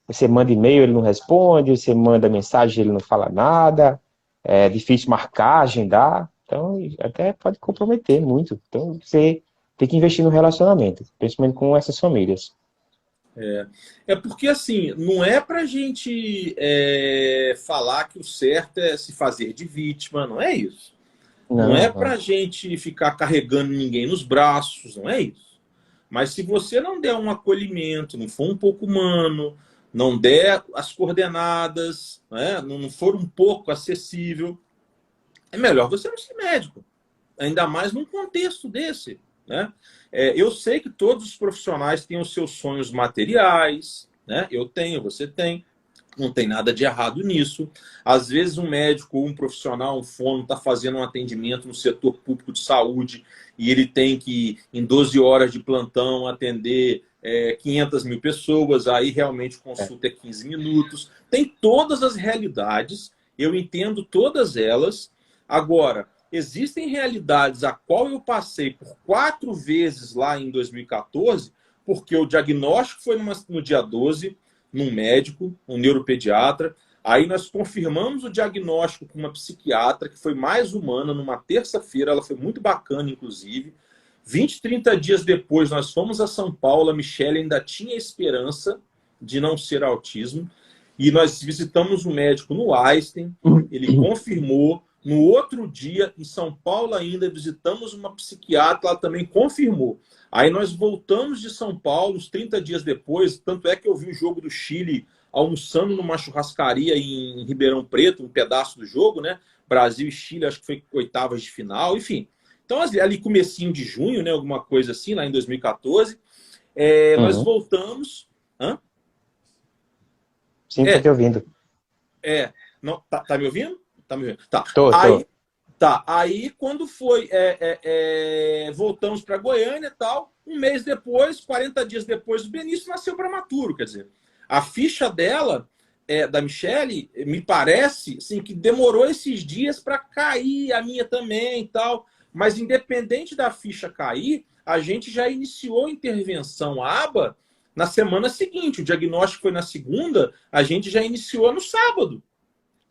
Você manda e-mail, ele não responde, você manda mensagem, ele não fala nada, é difícil marcar, agendar, então até pode comprometer muito. Então você tem que investir no relacionamento, principalmente com essas famílias.
É porque, assim, não é pra gente falar que o certo é se fazer de vítima, não é isso. Não é
Não,
pra
não.
gente ficar carregando ninguém nos braços, não é isso. Mas se você não der um acolhimento, não for um pouco humano, não der as coordenadas, né, não for um pouco acessível, é melhor você não ser médico. Ainda mais num contexto desse, né? Eu sei que todos os profissionais têm os seus sonhos materiais, né? Eu tenho, você tem. Não tem nada de errado nisso. Às vezes um médico, um profissional, um fono está fazendo um atendimento no setor público de saúde e ele tem que, em 12 horas de plantão, atender 500 mil pessoas, aí realmente
É.
consulta é 15 minutos. Tem todas as realidades, eu entendo todas elas. Agora, existem realidades a qual eu passei por 4 vezes lá em 2014, porque o diagnóstico foi no dia 12, num médico, um neuropediatra. Aí nós confirmamos o diagnóstico com uma psiquiatra, que foi mais humana, numa terça-feira, ela foi muito bacana, inclusive. 20, 30 dias depois, nós fomos a São Paulo, a Michelle ainda tinha esperança de não ser autismo, e nós visitamos o médico no Einstein, ele confirmou. No outro dia, em São Paulo ainda, visitamos uma psiquiatra, ela também confirmou. Aí nós voltamos de São Paulo, uns 30 dias depois, tanto é que eu vi o jogo do Chile almoçando numa churrascaria em Ribeirão Preto, um pedaço do jogo, né? Brasil e Chile, acho que foi oitavas de final, enfim. Então, ali comecinho de junho, né? Alguma coisa assim, lá em 2014. Nós
Uhum.
voltamos. Hã?
Sim, estou te
É,
ouvindo.
não, tá me ouvindo? Tá me ouvindo? Tá.
Tô.
Aí, aí quando foi, voltamos para Goiânia e tal, um mês depois, 40 dias depois, o Benício nasceu prematuro, quer dizer, a ficha dela, da Michelle, me parece assim, que demorou esses dias para cair, a minha também e tal, mas independente da ficha cair, a gente já iniciou a intervenção ABA na semana seguinte, o diagnóstico foi na segunda, a gente já iniciou no sábado.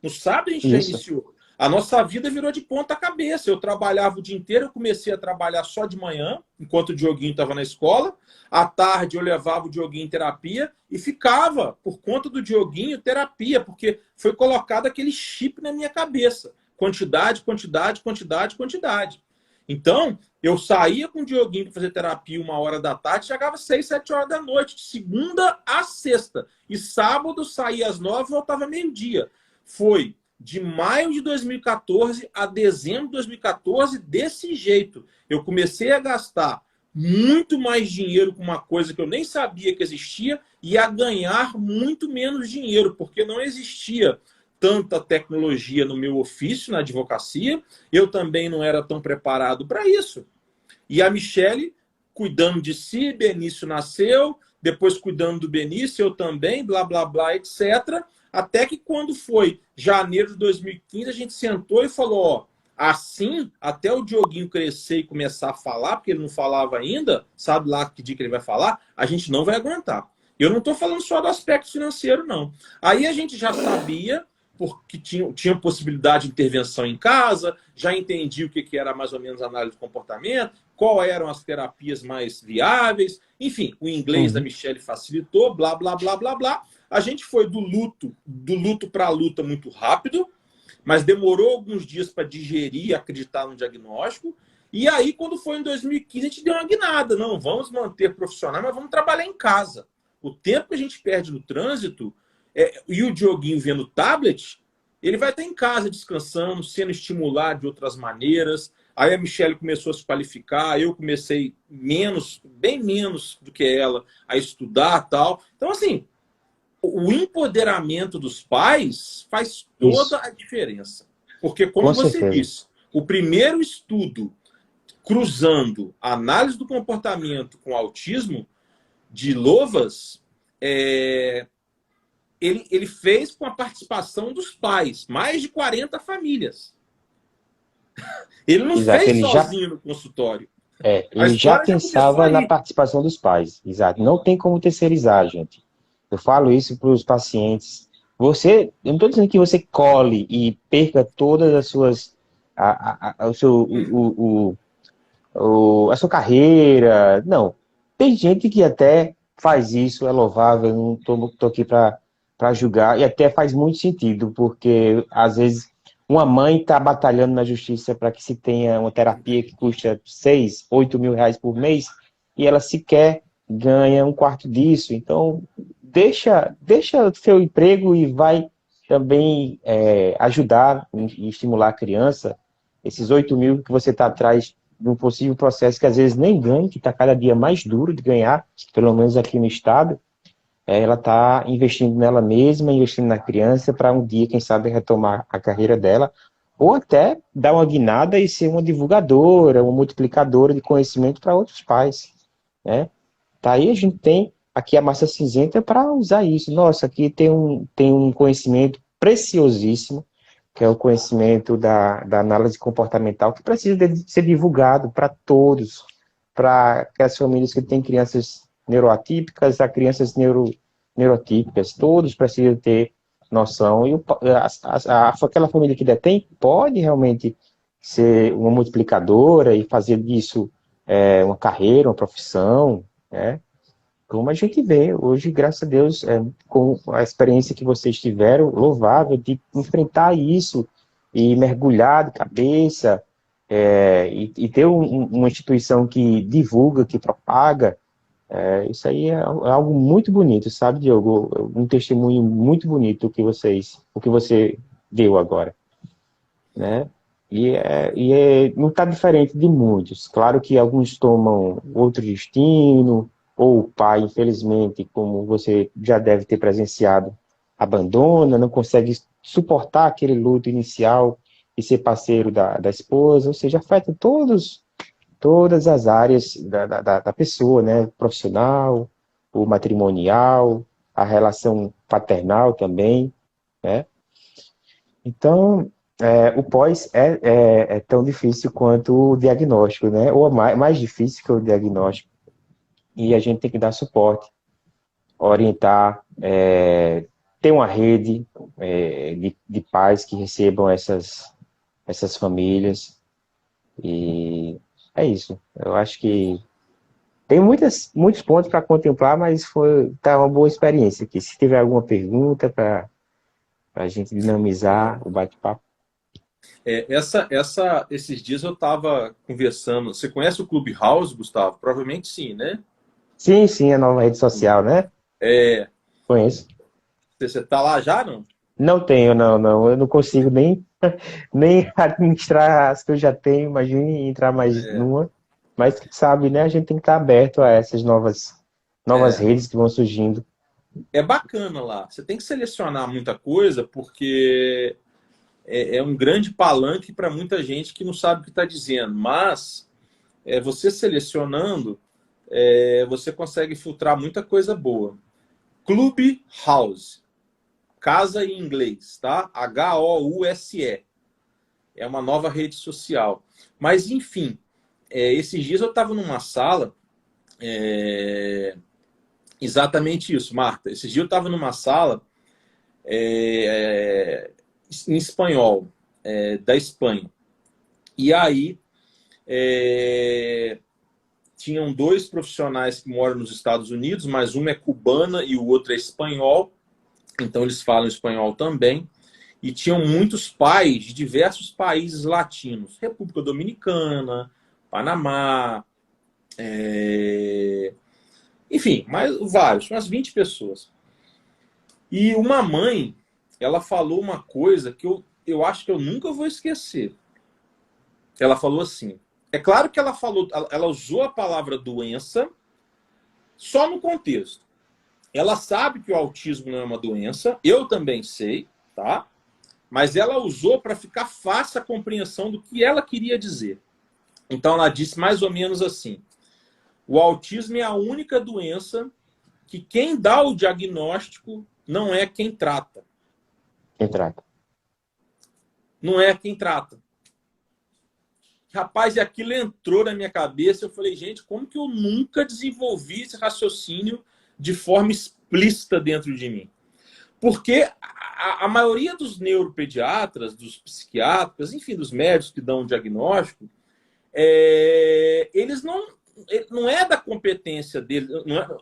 No sábado a gente já
Isso.
iniciou. A nossa vida virou de ponta cabeça. Eu trabalhava o dia inteiro, eu comecei a trabalhar só de manhã, enquanto o Dioguinho estava na escola. À tarde eu levava o Dioguinho em terapia e ficava, por conta do Dioguinho, terapia, porque foi colocado aquele chip na minha cabeça. Quantidade, quantidade, quantidade, quantidade. Então, eu saía com o Dioguinho para fazer terapia 1 hora da tarde, chegava 6, 7 horas da noite, de segunda a sexta. E sábado saía às 9 e voltava meio-dia. Foi de maio de 2014 a dezembro de 2014 desse jeito. Eu comecei a gastar muito mais dinheiro com uma coisa que eu nem sabia que existia e a ganhar muito menos dinheiro, porque não existia tanta tecnologia no meu ofício, na advocacia. Eu também não era tão preparado para isso. E a Michelle cuidando de si, Benício nasceu, depois cuidando do Benício, eu também, blá, blá, blá, etc. Até que quando foi janeiro de 2015, a gente sentou e falou, ó, assim, até o Dioguinho crescer e começar a falar, porque ele não falava ainda, sabe lá que dia que ele vai falar, a gente não vai aguentar. Eu não estou falando só do aspecto financeiro, não. Aí a gente já sabia, porque tinha possibilidade de intervenção em casa, já entendia o que era mais ou menos análise de comportamento, qual eram as terapias mais viáveis, enfim, o inglês da Michelle facilitou, blá, blá, blá, blá, blá. A gente foi do luto para a luta muito rápido, mas demorou alguns dias para digerir e acreditar no diagnóstico. E aí, quando foi em 2015, a gente deu uma guinada. Não, vamos manter profissional, mas vamos trabalhar em casa. O tempo que a gente perde no trânsito, e o Dioguinho vendo tablet, ele vai estar em casa descansando, sendo estimulado de outras maneiras. Aí a Michelle começou a se qualificar, eu comecei bem menos do que ela, a estudar e tal. Então, assim, o empoderamento dos pais faz toda a diferença. Porque, como você disse, o primeiro estudo cruzando a análise do comportamento com autismo de Lowas, ele fez com a participação dos pais, mais de 40 famílias. Ele não fez sozinho no consultório.
Ele já pensava na participação dos pais. Exato. Não tem como terceirizar, gente. Eu falo isso para os pacientes. Eu não estou dizendo que você cole e perca todas as suas... a sua carreira. Não. Tem gente que até faz isso, é louvável, não estou aqui para julgar, e até faz muito sentido, porque às vezes uma mãe está batalhando na justiça para que se tenha uma terapia que custa 6, 8 mil reais por mês, e ela sequer ganha um quarto disso. Então, deixa o seu emprego e vai também ajudar e estimular a criança. Esses 8 mil que você está atrás de um possível processo que às vezes nem ganha, que está cada dia mais duro de ganhar, pelo menos aqui no estado, ela está investindo nela mesma, investindo na criança, para um dia, quem sabe, retomar a carreira dela, ou até dar uma guinada e ser uma divulgadora, uma multiplicadora de conhecimento para outros pais, né? Daí a gente tem aqui a massa cinzenta para usar isso. Nossa, aqui tem um conhecimento preciosíssimo, que é o conhecimento da análise comportamental, que precisa ser divulgado para todos, para as famílias que têm crianças neuroatípicas, a crianças neurotípicas, todos precisam ter noção. E aquela família que detém pode realmente ser uma multiplicadora e fazer disso uma carreira, uma profissão, né? Como a gente vê hoje, graças a Deus, com a experiência que vocês tiveram, louvável, de enfrentar isso e mergulhar de cabeça, e ter uma instituição que divulga, que propaga, isso aí é algo muito bonito, sabe, Diogo? Um testemunho muito bonito o que você deu agora, né? Não está diferente de muitos. Claro que alguns tomam outro destino, ou o pai, infelizmente, como você já deve ter presenciado, abandona, não consegue suportar aquele luto inicial e ser parceiro da esposa, ou seja, afeta todas as áreas da pessoa, né? Profissional, o matrimonial, a relação paternal também, né? Então, o pós é tão difícil quanto o diagnóstico, né? Ou mais difícil que o diagnóstico. E a gente tem que dar suporte, orientar, ter uma rede de pais que recebam essas famílias. E é isso. Eu acho que tem muitos pontos para contemplar, mas tá uma boa experiência aqui. Se tiver alguma pergunta para a gente dinamizar o bate-papo.
Esses dias eu estava conversando. Você conhece o Clubhouse, Gustavo? Provavelmente sim, né?
Sim, a nova rede social, né? Conheço.
Você está lá já, não?
Não tenho, não. Eu não consigo nem administrar as que eu já tenho, imagine entrar mais numa. Mas, sabe, né? A gente tem que estar aberto a essas novas redes que vão surgindo.
É bacana lá. Você tem que selecionar muita coisa, porque é um grande palanque para muita gente que não sabe o que está dizendo. Mas, você selecionando, você consegue filtrar muita coisa boa. Clubhouse. Casa em inglês, tá? House. É uma nova rede social. Mas, enfim, esses dias eu estava numa sala, exatamente isso, Marta. Esses dias eu estava numa sala em espanhol, da Espanha. E aí, tinham dois profissionais que moram nos Estados Unidos, mas uma é cubana e o outro é espanhol. Então, eles falam espanhol também. E tinham muitos pais de diversos países latinos. República Dominicana, Panamá, enfim, vários, umas 20 pessoas. E uma mãe, ela falou uma coisa que eu acho que eu nunca vou esquecer. Ela falou assim, é claro que ela usou a palavra doença só no contexto. Ela sabe que o autismo não é uma doença, eu também sei, tá? Mas ela usou para ficar fácil a compreensão do que ela queria dizer. Então ela disse mais ou menos assim, o autismo é a única doença que quem dá o diagnóstico não é quem trata.
Quem trata.
Não é quem trata. Rapaz, e aquilo entrou na minha cabeça. Eu falei, gente, como que eu nunca desenvolvi esse raciocínio de forma explícita dentro de mim? Porque a maioria dos neuropediatras, dos psiquiatras, enfim, dos médicos que dão o diagnóstico, eles não é da competência deles.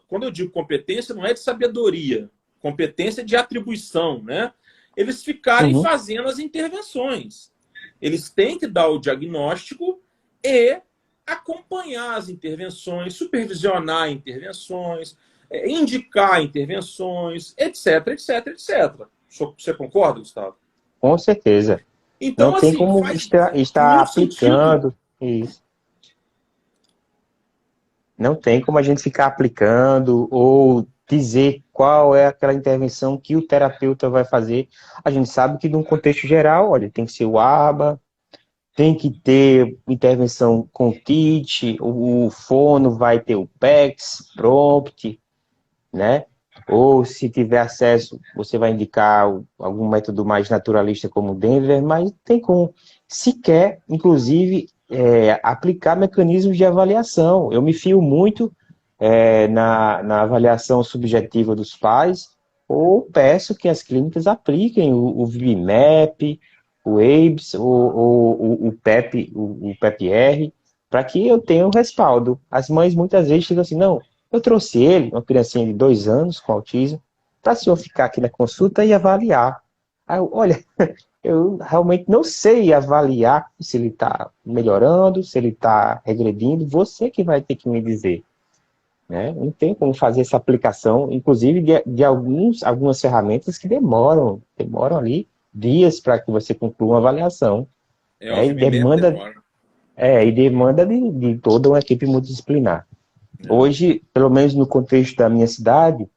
Quando eu digo competência, não é de sabedoria. Competência de atribuição, né? Eles ficarem fazendo as intervenções. Eles têm que dar o diagnóstico e acompanhar as intervenções, supervisionar intervenções, indicar intervenções, etc, etc, etc. Você concorda, Gustavo?
Com certeza.
Então,
Não tem
assim,
como
faz
estar
muito sentido.
aplicando isso. Não tem como a gente ficar aplicando ou dizer qual é aquela intervenção que o terapeuta vai fazer. A gente sabe que, num contexto geral, olha, tem que ser o ABA, tem que ter intervenção com kit, o fono vai ter o PEX, prompt, né? Ou, se tiver acesso, você vai indicar algum método mais naturalista como o Denver, mas tem como sequer, inclusive, aplicar mecanismos de avaliação. Eu me fio muito na avaliação subjetiva dos pais, ou peço que as clínicas apliquem o VMAP, o ABES, o PEP, o PEP-R, para que eu tenha um respaldo. As mães muitas vezes ficam assim, não, eu trouxe ele, uma criancinha de 2 anos com autismo, para o senhor ficar aqui na consulta e avaliar. Aí olha, eu realmente não sei avaliar se ele está melhorando, se ele está regredindo, você que vai ter que me dizer. Né? Não tem como fazer essa aplicação, inclusive de algumas ferramentas que demoram ali dias para que você conclua uma avaliação.
O VMAP demora.
E demanda de toda uma equipe multidisciplinar. Hoje, pelo menos no contexto da minha cidade,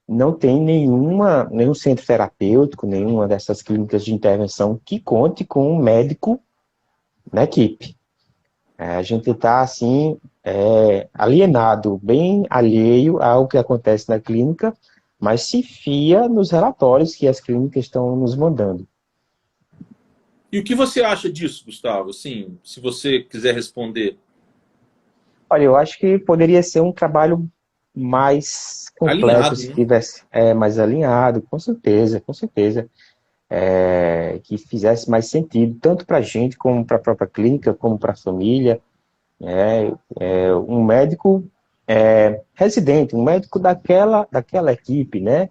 não tem nenhum centro terapêutico, nenhuma dessas clínicas de intervenção que conte com um médico na equipe. A gente está, assim, alienado, bem alheio ao que acontece na clínica, mas se fia nos relatórios que as clínicas estão nos mandando.
E o que você acha disso, Gustavo? Assim, se você quiser responder.
Olha, eu acho que poderia ser um trabalho mais completo,
alinhado,
se
né?
tivesse mais alinhado, com certeza, com certeza. Que fizesse mais sentido, tanto para a gente, como para a própria clínica, como para a família. Um médico residente, um médico daquela equipe, né?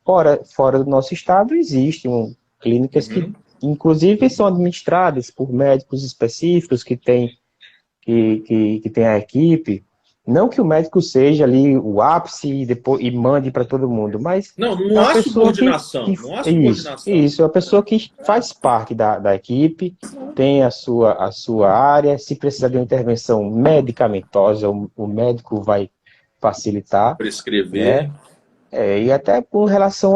Fora do nosso estado, existem clínicas que, inclusive, são administradas por médicos específicos que têm a equipe. Não que o médico seja ali o ápice e mande para todo mundo, mas
não
a
há
pessoa
subordinação. Não há subordinação.
Isso, a pessoa que faz parte da equipe, tem a sua área, se precisar de uma intervenção medicamentosa, o médico vai facilitar.
Prescrever.
Né? E até com relação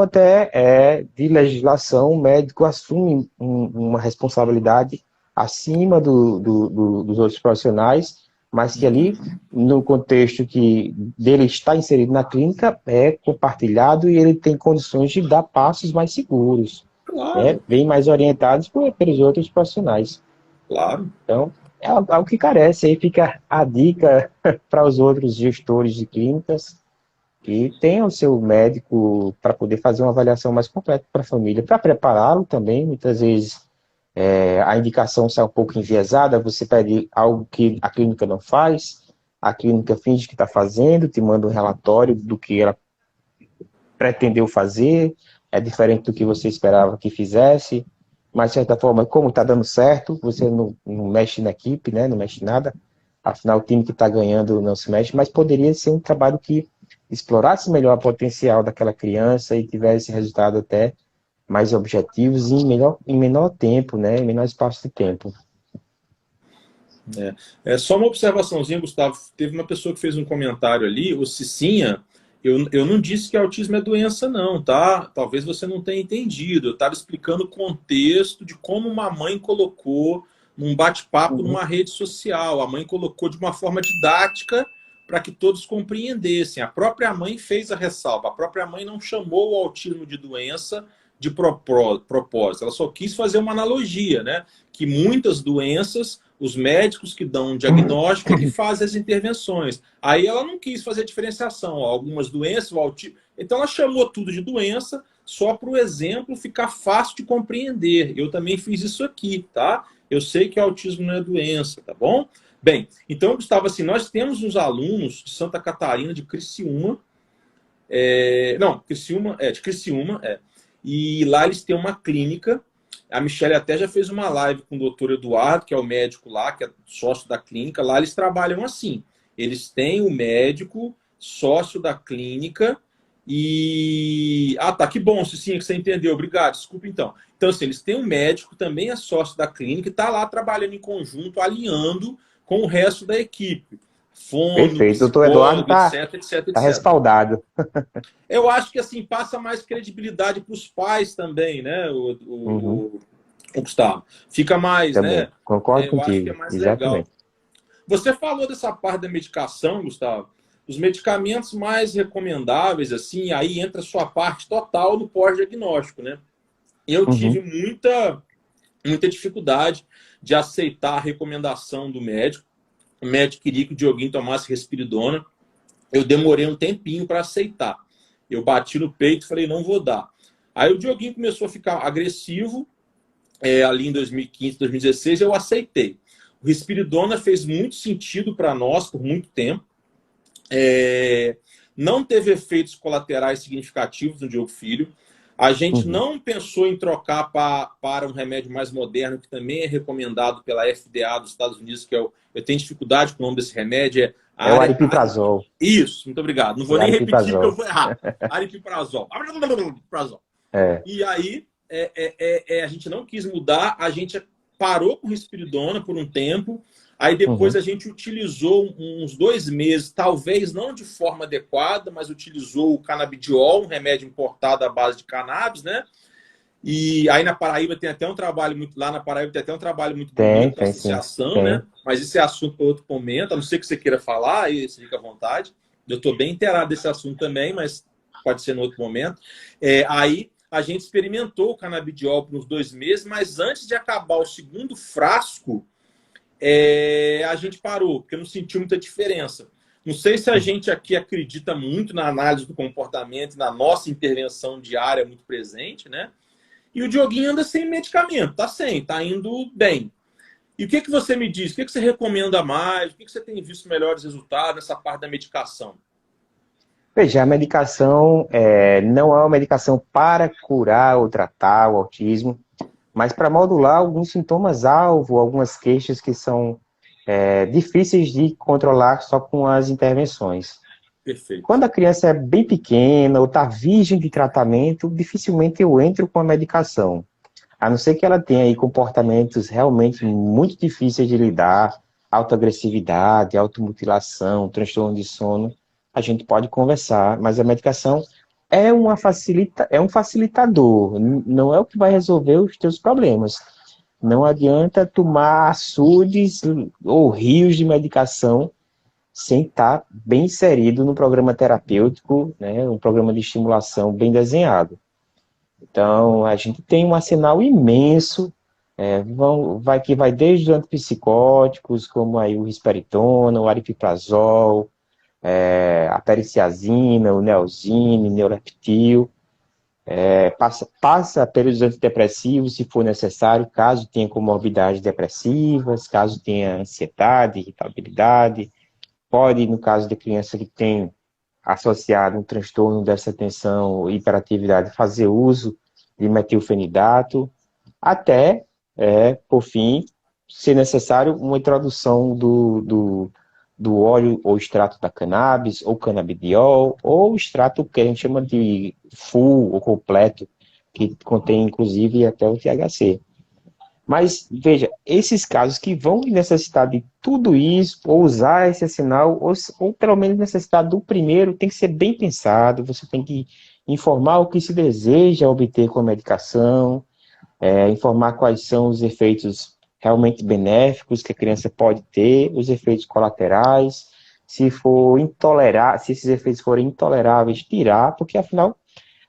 de legislação, o médico assume uma responsabilidade acima dos outros profissionais, mas que ali, no contexto que dele está inserido na clínica, é compartilhado e ele tem condições de dar passos mais seguros, né?
Claro,
Bem mais orientados pelos outros profissionais.
claro.
Então, é algo que carece. Aí fica a dica para os outros gestores de clínicas que tenham o seu médico para poder fazer uma avaliação mais completa para a família, para prepará-lo também. Muitas vezes a indicação sai um pouco enviesada, você pede algo que a clínica não faz, a clínica finge que está fazendo, te manda um relatório do que ela pretendeu fazer, é diferente do que você esperava que fizesse, mas de certa forma, como está dando certo, você não mexe na equipe, né, não mexe em nada, afinal o time que está ganhando não se mexe, mas poderia ser um trabalho que explorasse melhor o potencial daquela criança e tivesse resultado até mais objetivos e em menor tempo, né, em menor espaço de tempo.
É só uma observaçãozinha, Gustavo. Teve uma pessoa que fez um comentário ali, o Cicinha. Eu não disse que autismo é doença, não, tá? Talvez você não tenha entendido. Eu estava explicando o contexto de como uma mãe colocou num bate-papo numa rede social. A mãe colocou de uma forma didática para que todos compreendessem. A própria mãe fez a ressalva. A própria mãe não chamou o autismo de doença de propósito. Ela só quis fazer uma analogia, né? Que muitas doenças, os médicos que dão um diagnóstico é que fazem as intervenções. Aí ela não quis fazer diferenciação. Ó, algumas doenças, o autismo... Então ela chamou tudo de doença só para o exemplo ficar fácil de compreender. Eu também fiz isso aqui, tá? Eu sei que autismo não é doença, tá bom? Bem, então, Gustavo, assim, nós temos uns alunos de Santa Catarina, de Criciúma, de Criciúma, e lá eles têm uma clínica. A Michelle até já fez uma live com o doutor Eduardo, que é o médico lá, que é sócio da clínica. Lá eles trabalham assim. Eles têm o médico, sócio da clínica, e... Ah, tá, que bom, Cicinha, que você entendeu. Obrigado, desculpa então. Então, assim, eles têm um médico, também é sócio da clínica, e está lá trabalhando em conjunto, alinhando com o resto da equipe. Fono,
Perfeito, o doutor Eduardo
psicólogo,
está
etc, etc,
tá
etc.
respaldado.
Eu acho que assim passa mais credibilidade para os pais também, né, o Gustavo. Fica mais,
Também,
né?
concordo
Eu acho que é
contigo,
mais legal.
exatamente.
Você falou dessa parte da medicação, Gustavo. Os medicamentos mais recomendáveis, assim, aí entra a sua parte total no pós-diagnóstico, né? Eu tive muita dificuldade de aceitar a recomendação do médico. O médico queria que o Dioguinho tomasse risperidona. Eu demorei um tempinho para aceitar. Eu bati no peito e falei, não vou dar. Aí o Dioguinho começou a ficar agressivo, ali em 2015, 2016, eu aceitei. O risperidona fez muito sentido para nós por muito tempo. Não teve efeitos colaterais significativos no Diogo Filho. A gente não pensou em trocar para um remédio mais moderno, que também é recomendado pela FDA dos Estados Unidos, que eu tenho dificuldade com o nome desse remédio,
É o aripiprazol.
Isso, muito obrigado. Não vou nem repetir, porque eu vou errar. Aripiprazol. E aí, a gente não quis mudar, a gente parou com risperidona por um tempo, aí depois a gente utilizou uns 2 meses, talvez não de forma adequada, mas utilizou o canabidiol, um remédio importado à base de cannabis, né? E aí na Paraíba tem até um trabalho muito... Lá na Paraíba tem até um trabalho muito bonito da associação, né? Mas isso é assunto para outro momento, a não ser que você queira falar, aí você fica à vontade. Eu estou bem inteirado desse assunto também, mas pode ser no outro momento. Aí a gente experimentou o canabidiol por uns 2 meses, mas antes de acabar o segundo frasco, a gente parou, porque não sentiu muita diferença. Não sei se a gente aqui acredita muito na análise do comportamento, na nossa intervenção diária muito presente, né? E o Dioguinho anda sem medicamento, tá indo bem. E o que você me diz? O que você recomenda mais? O que você tem visto melhores resultados nessa parte da medicação?
Veja, a medicação não é uma medicação para curar ou tratar o autismo, mas para modular alguns sintomas-alvo, algumas queixas que são difíceis de controlar só com as intervenções.
Perfeito.
Quando a criança é bem pequena ou está virgem de tratamento, dificilmente eu entro com a medicação. A não ser que ela tenha aí comportamentos realmente muito difíceis de lidar, autoagressividade, automutilação, transtorno de sono, a gente pode conversar, mas a medicação é um facilitador, não é o que vai resolver os teus problemas. Não adianta tomar açudes ou rios de medicação sem estar bem inserido no programa terapêutico, né, um programa de estimulação bem desenhado. Então, a gente tem um arsenal imenso, que vai desde antipsicóticos, como aí o risperidona, o aripiprazol, a periciazina, o Neosine, Neuroptil, passa pelos antidepressivos se for necessário, caso tenha comorbidades depressivas, caso tenha ansiedade, irritabilidade, pode, no caso de criança que tem associado um transtorno dessa atenção e hiperatividade, fazer uso de metilfenidato, até, por fim, se necessário, uma introdução do óleo ou extrato da cannabis, ou canabidiol, ou extrato que a gente chama de full ou completo, que contém, inclusive, até o THC. Mas, veja, esses casos que vão necessitar de tudo isso, ou usar esse sinal, ou pelo menos necessitar do primeiro, tem que ser bem pensado, você tem que informar o que se deseja obter com a medicação, informar quais são os efeitos realmente benéficos que a criança pode ter, os efeitos colaterais, se esses efeitos forem intoleráveis, tirar, porque afinal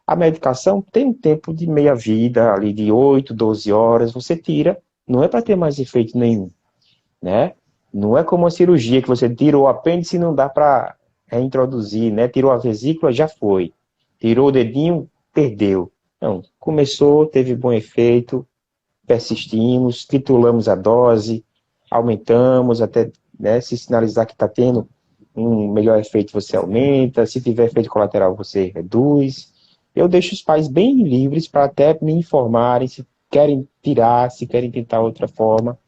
a medicação tem um tempo de meia-vida, ali de 8, 12 horas, você tira, não é para ter mais efeito nenhum, né? Não é como a cirurgia, que você tirou o apêndice e não dá para reintroduzir, né? Tirou a vesícula, já foi. Tirou o dedinho, perdeu. Não, começou, teve bom efeito, persistimos, titulamos a dose, aumentamos, até, né, se sinalizar que está tendo um melhor efeito, você aumenta, se tiver efeito colateral, você reduz. Eu deixo os pais bem livres para até me informarem se querem tirar, se querem tentar outra forma,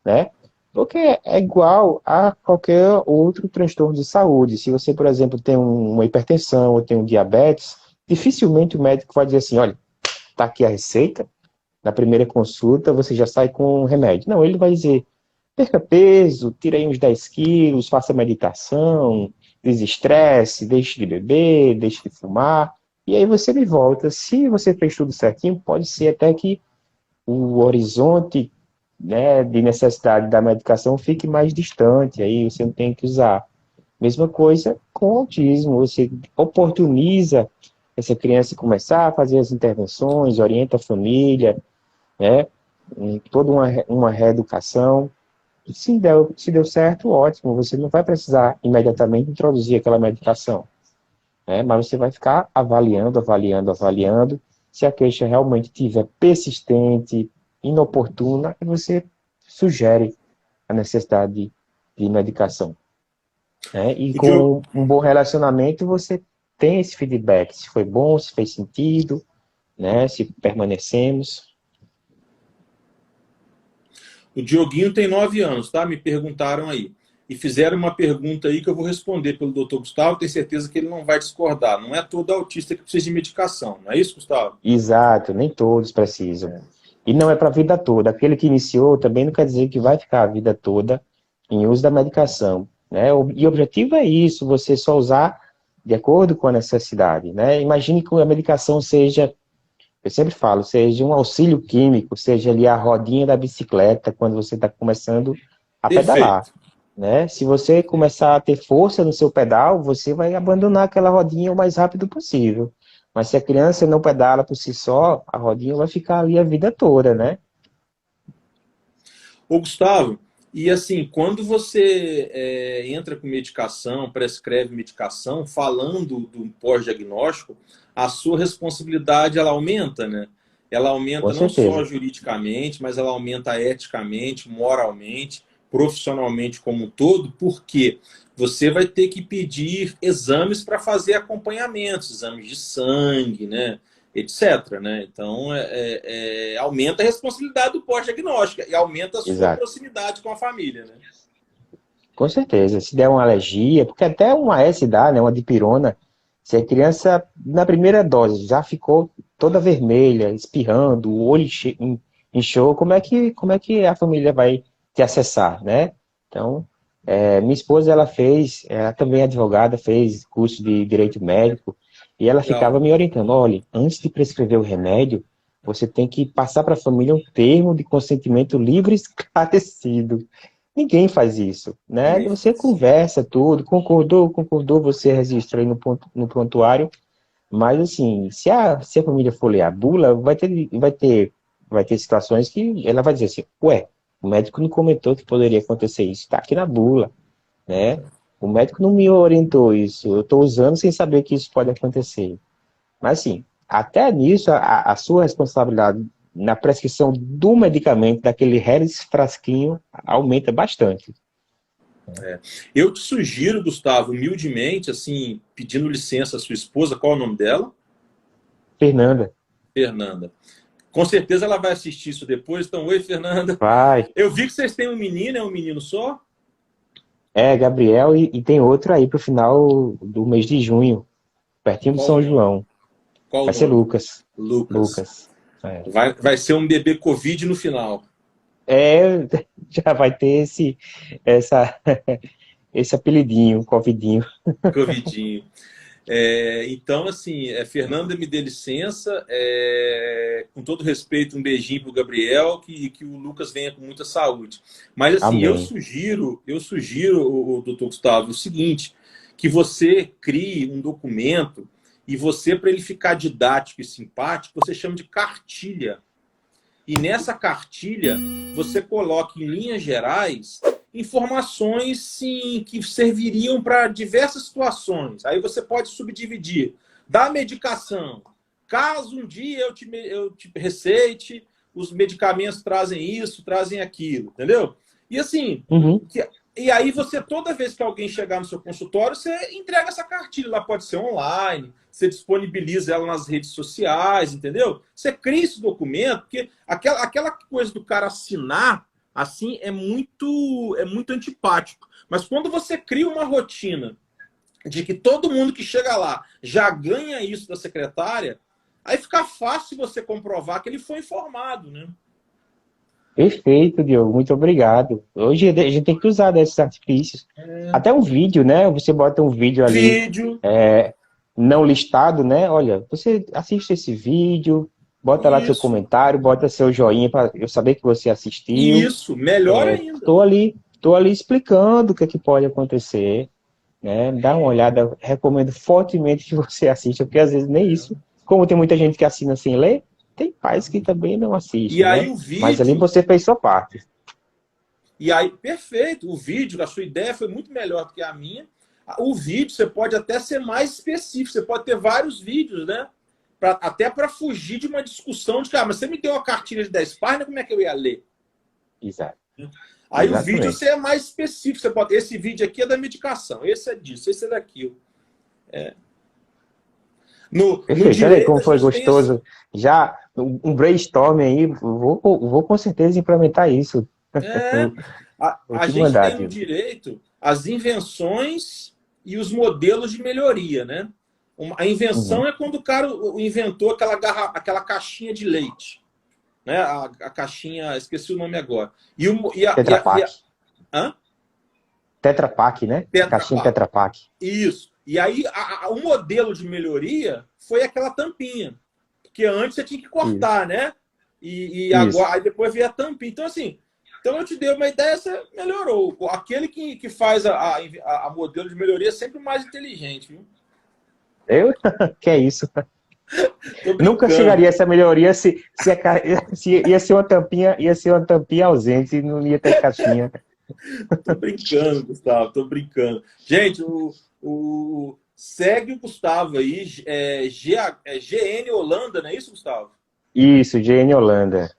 né? Porque é igual a qualquer outro transtorno de saúde. Se você, por exemplo, tem uma hipertensão ou tem um diabetes, dificilmente o médico vai dizer assim, olha, está aqui a receita, na primeira consulta você já sai com um remédio. Não, ele vai dizer, perca peso, tire aí uns 10 quilos, faça meditação, desestresse, deixe de beber, deixe de fumar, e aí você me volta. Se você fez tudo certinho, pode ser até que o horizonte, né, de necessidade da medicação fique mais distante, aí você não tem que usar. Mesma coisa com o autismo, você oportuniza essa criança começar a fazer as intervenções, orienta a família, né, toda uma reeducação. Se deu certo, ótimo, você não vai precisar imediatamente introduzir aquela medicação, né, mas você vai ficar avaliando, avaliando, avaliando. Se a queixa realmente estiver persistente, inoportuna, você sugere a necessidade de medicação, né? E
O Diogo,
com um bom relacionamento, você tem esse feedback, se foi bom, se fez sentido, né? Se permanecemos.
o Dioguinho tem 9 anos, tá? Me perguntaram aí. E fizeram uma pergunta aí que eu vou responder pelo doutor Gustavo, tenho certeza que ele não vai discordar. Não é todo autista que precisa de medicação, não é isso, Gustavo?
Exato, nem todos precisam. E não é para a vida toda. Aquele que iniciou também não quer dizer que vai ficar a vida toda em uso da medicação, né? E o objetivo é isso, você só usar de acordo com a necessidade, né? Imagine que a medicação seja, eu sempre falo, seja um auxílio químico, seja ali a rodinha da bicicleta quando você está começando a pedalar,
Perfeito.
né? Se você começar a ter força no seu pedal, você vai abandonar aquela rodinha o mais rápido possível. Mas se a criança não pedala por si só, a rodinha vai ficar ali a vida toda, né?
Ô, Gustavo, e assim, quando você entra com medicação, prescreve medicação, falando do pós-diagnóstico, a sua responsabilidade ela aumenta, né? Ela
Com
aumenta não só
certeza.
juridicamente, mas ela aumenta eticamente, moralmente, profissionalmente como um todo, porque você vai ter que pedir exames para fazer acompanhamentos, exames de sangue, né? Etc, né? Então, aumenta a responsabilidade do pós-diagnóstico e aumenta a sua
Exato.
proximidade com a família, né?
Com certeza. Se der uma alergia, porque até uma S dá, né? Uma dipirona, se a criança, na primeira dose, já ficou toda vermelha, espirrando, o olho inchou, como é que a família vai te acessar, né? Então, minha esposa, ela também é advogada, fez curso de direito médico, e ela ficava
Legal.
me orientando, olha, antes de prescrever o remédio, você tem que passar para a família um termo de consentimento livre e esclarecido. Ninguém faz isso, né?
Ninguém
Você
faz.
conversa tudo, concordou, você registra aí no prontuário, mas assim, se a família for ler a bula, vai ter situações que ela vai dizer assim, ué, o médico não comentou que poderia acontecer isso, está aqui na bula, né? O médico não me orientou isso, eu estou usando sem saber que isso pode acontecer. Mas assim, até nisso, a sua responsabilidade na prescrição do medicamento, daquele Harris frasquinho, aumenta bastante.
Eu te sugiro, Gustavo, humildemente, assim, pedindo licença à sua esposa, qual é o nome dela?
Fernanda,
Fernanda. Com certeza ela vai assistir isso depois. Então, oi, Fernanda.
vai.
Eu vi que vocês têm um menino, é um menino só?
É, Gabriel, e tem outro aí pro final do mês de junho, pertinho do
Qual o
São
nome?
João.
Qual o
Vai ser
nome?
Lucas.
Lucas.
Lucas. É,
Vai ser um bebê Covid no final.
É, já vai ter essa, esse apelidinho, Covidinho.
Covidinho. Então, assim, Fernanda, me dê licença. Com todo respeito, um beijinho para o Gabriel, que o Lucas venha com muita saúde. Mas, assim,
Amém.
eu sugiro, o doutor Gustavo, o seguinte, que você crie um documento e você, para ele ficar didático e simpático, você chama de cartilha. E nessa cartilha, você coloca em linhas gerais informações sim, que serviriam para diversas situações. Aí você pode subdividir da medicação. Caso um dia eu te receite, os medicamentos trazem isso, trazem aquilo, entendeu? E assim,
Uhum.
e aí você, toda vez que alguém chegar no seu consultório, você entrega essa cartilha. Ela pode ser online, você disponibiliza ela nas redes sociais, entendeu? Você cria esse documento, porque aquela coisa do cara assinar, assim, é muito antipático. Mas quando você cria uma rotina de que todo mundo que chega lá já ganha isso da secretária, aí fica fácil você comprovar que ele foi informado, né?
Perfeito, Diogo. Muito obrigado. Hoje a gente tem que usar desses artifícios. Até um vídeo, né? Você bota um vídeo ali
Vídeo,
não listado, né? Olha, você assiste esse vídeo, bota lá seu
isso,
comentário, bota seu joinha para eu saber que você assistiu.
isso, melhor ainda.
Tô ali explicando o que é que pode acontecer, né? Dá uma olhada, recomendo fortemente que você assista, porque às vezes nem isso. Como tem muita gente que assina sem ler, tem pais que também não
E
assistem,
aí
né?
o
Mas ali
vídeo,
você fez sua parte.
e aí, perfeito, o vídeo, a sua ideia foi muito melhor do que a minha. O vídeo, você pode até ser mais específico, você pode ter vários vídeos, né? Até para fugir de uma discussão de que, mas você me deu uma cartilha de 10 páginas, como é que eu ia ler?
Exato.
Aí o vídeo você
Exatamente.
é mais específico, você pode, esse vídeo aqui é da medicação, esse é disso, esse é daquilo. No
Perfeito. Olha aí
direito,
como
a
foi
gente tem esse.
gostoso. Já um brainstorm aí, vou com certeza implementar isso.
É,
Vou
a
te
gente
mandar,
tem no
tio.
direito as invenções e os modelos de melhoria, né? A invenção
Uhum.
é quando o cara inventou aquela caixinha de leite, né? A caixinha, esqueci o nome agora. E, o, e a-
Tetra Pak.
hã?
Tetra Pak, né? A
Tetra
caixinha
Pak.
Tetra Pak.
Isso. E aí o modelo de melhoria foi aquela tampinha, porque antes você tinha que
Isso.
cortar, né? E
Isso.
agora, aí depois veio a tampinha. Então assim, então eu te dei uma ideia, você melhorou. Aquele que faz a modelo de melhoria é sempre o mais inteligente, viu?
Eu? Que é isso?
Tô
Nunca
brincando.
chegaria essa melhoria se ia ser uma tampinha ausente e não ia ter caixinha.
Tô brincando, Gustavo, tô brincando. Gente, segue o Gustavo aí, GN Holanda, não é isso, Gustavo?
Isso, GN Holanda.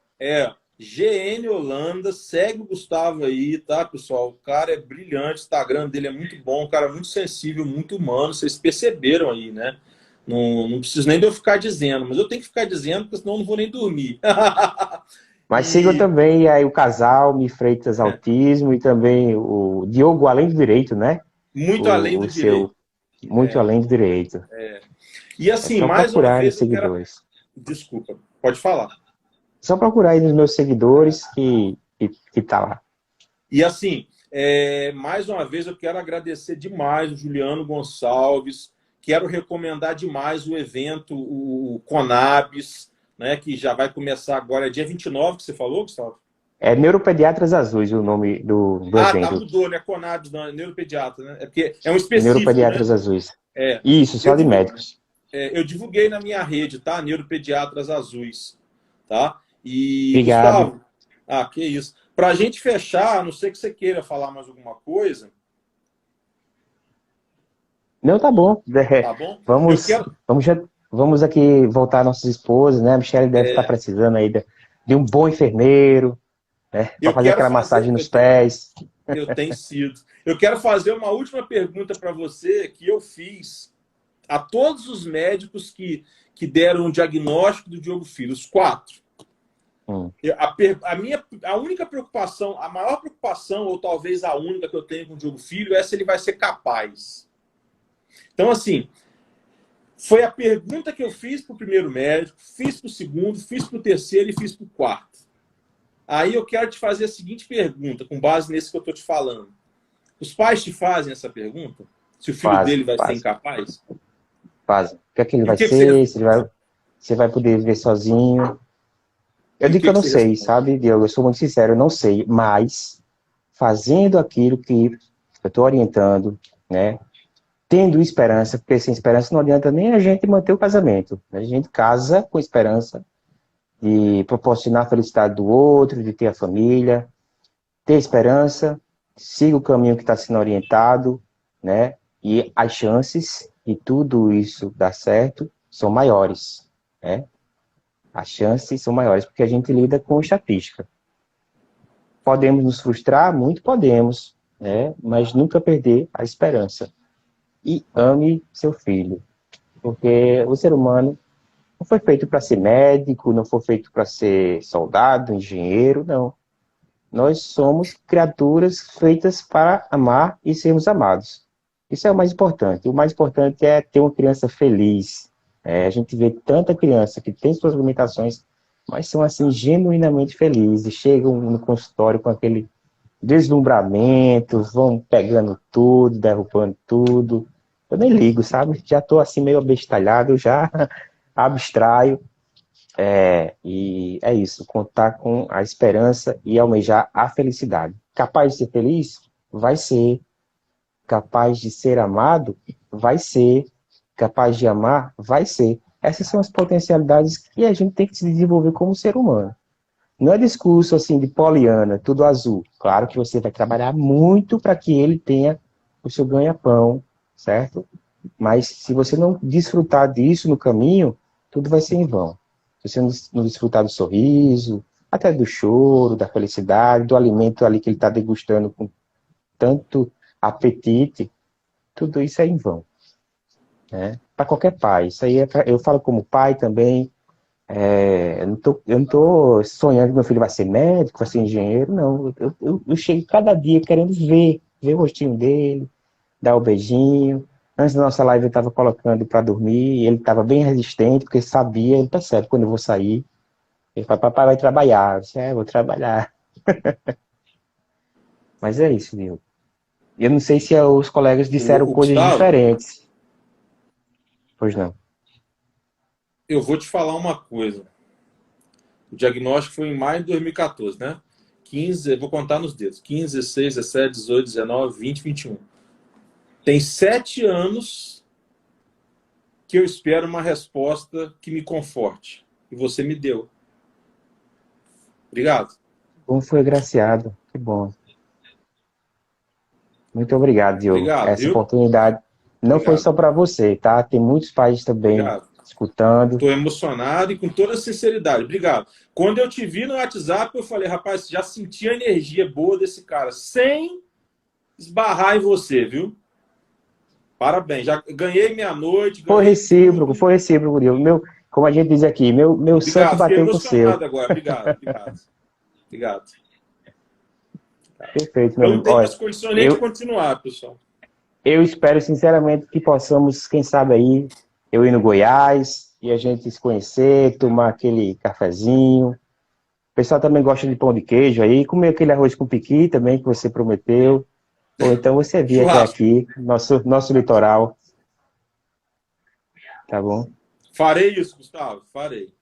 GN Holanda, segue o Gustavo aí, tá, pessoal? O cara é brilhante, o Instagram dele é muito bom, um cara muito sensível, muito humano, vocês perceberam aí, né? Não preciso nem de eu ficar dizendo, mas eu tenho que ficar dizendo, porque senão eu não vou nem dormir.
Mas sigam
E
também aí o casal Mi Freitas Autismo e também o Diogo Além do Direito, né?
muito além
O
do
seu
direito.
Muito Além do Direito.
E
É
assim,
só
mais uma
procurar os
vez eu quero.
seguidores.
Desculpa, pode falar.
Só procurar aí nos meus seguidores que tá lá.
E assim, mais uma vez eu quero agradecer demais o Juliano Gonçalves, quero recomendar demais o evento, o Conabis, né, que já vai começar agora, é dia 29 que você falou, Gustavo?
É Neuropediatras Azuis o nome do
Ah, tá,
evento.
mudou, né? Conab, não, é neuropediatra, né? É porque é um específico, né?
Neuropediatras Azuis.
É.
Isso,
Eu,
só de médicos.
eu divulguei na minha rede, tá? Neuropediatras Azuis, tá? E,
Obrigado.
Gustavo, que isso. Para a gente fechar, a não sei que você queira falar mais alguma coisa,
Não, tá bom.
tá bom? Eu
Vamos,
quero,
vamos aqui voltar nossas esposas, né? A Michelle deve estar precisando aí de um bom enfermeiro, né? Para
eu
fazer
quero
aquela
fazer,
massagem nos pés.
eu tenho sido. Eu quero fazer uma última pergunta para você que eu fiz a todos os médicos que deram o diagnóstico do Diogo Filho, os 4.
Hum.
A única preocupação, a maior preocupação, ou talvez a única que eu tenho com o Diogo Filho, é se ele vai ser capaz. Então, assim, foi a pergunta que eu fiz para o primeiro médico, fiz para o segundo, fiz para o terceiro e fiz para o quarto. Aí eu quero te fazer a seguinte pergunta, com base nesse que eu estou te falando. Os pais te fazem essa pergunta? Se o filho
Fazem,
dele vai ser
fazem,
incapaz?
fazem. O que é que ele
E o
vai
que você
ser? Se ele vai, se vai poder viver sozinho? Eu
E o
digo que eu
que
não
você
sei,
responde?
sabe, Diogo? Eu sou muito sincero, eu não sei. Mas, fazendo aquilo que eu estou orientando, né? Tendo esperança, porque sem esperança não adianta nem a gente manter o casamento. A gente casa com esperança de proporcionar a felicidade do outro, de ter a família, ter esperança, siga o caminho que está sendo orientado, né? E as chances de tudo isso dar certo são maiores, né? As chances são maiores porque a gente lida com estatística. Podemos nos frustrar? Muito podemos, né? Mas nunca perder a esperança. E ame seu filho, porque o ser humano não foi feito para ser médico, não foi feito para ser soldado, engenheiro, não. Nós somos criaturas feitas para amar e sermos amados. Isso é o mais importante. O mais importante é ter uma criança feliz. A gente vê tanta criança que tem suas limitações, mas são assim genuinamente felizes. Chegam no consultório com aquele deslumbramento, vão pegando tudo, derrubando tudo. Eu nem ligo, sabe? Já estou assim meio abestalhado, já abstraio. E é isso, contar com a esperança e almejar a felicidade. Capaz de ser feliz? Vai ser. Capaz de ser amado? Vai ser. Capaz de amar? Vai ser. Essas são as potencialidades que a gente tem que se desenvolver como ser humano. Não é discurso assim de poliana, tudo azul. Claro que você vai trabalhar muito para que ele tenha o seu ganha-pão, certo? Mas se você não desfrutar disso no caminho, tudo vai ser em vão. Se você não desfrutar do sorriso, até do choro, da felicidade, do alimento ali que ele está degustando com tanto apetite, tudo isso é em vão, né? Para qualquer pai. Isso aí eu falo como pai também. Eu não tô sonhando que meu filho vai ser médico, vai ser engenheiro, não. Eu chego cada dia querendo ver o rostinho dele, dar o beijinho. Antes da nossa live eu estava colocando para dormir, e ele estava bem resistente, porque sabia, ele percebe quando eu vou sair. Ele fala, papai vai trabalhar. Eu disse, vou trabalhar. Mas é isso, viu? Eu não sei se os colegas disseram
O
coisas
Gustavo,
diferentes. Pois não.
eu vou te falar uma coisa. O diagnóstico foi em maio de 2014, né? 15, vou contar nos dedos. 15, 16, 17, 18, 19, 20, 21. Tem 7 anos que eu espero uma resposta que me conforte. E você me deu. Obrigado.
Como foi agraciado. Que bom. Muito obrigado, Diogo.
Obrigado,
Essa
viu?
oportunidade não foi
Obrigado.
só para você, tá? Tem muitos pais também
Obrigado.
escutando.
Estou emocionado e com toda sinceridade. Obrigado. Quando eu te vi no WhatsApp, eu falei, rapaz, já senti a energia boa desse cara, sem esbarrar em você, viu? Parabéns. Já ganhei minha noite, ganhei tudo.
Foi recíproco, Diogo. Como a gente diz aqui, meu santo
Obrigado. Fiquei
bateu com o seu.
emocionado agora. Obrigado, obrigado. Obrigado.
Perfeito, meu
Eu não
amigo.
tenho
Olha,
mais condições nem de
eu,
continuar, pessoal.
eu espero sinceramente que possamos, quem sabe aí, eu ir no Goiás e a gente se conhecer, tomar aquele cafezinho. O pessoal também gosta de pão de queijo aí, comer aquele arroz com piqui também que você prometeu. Ou então você vir até
Churrasco.
aqui, nosso litoral, tá bom?
Farei isso, Gustavo. Farei.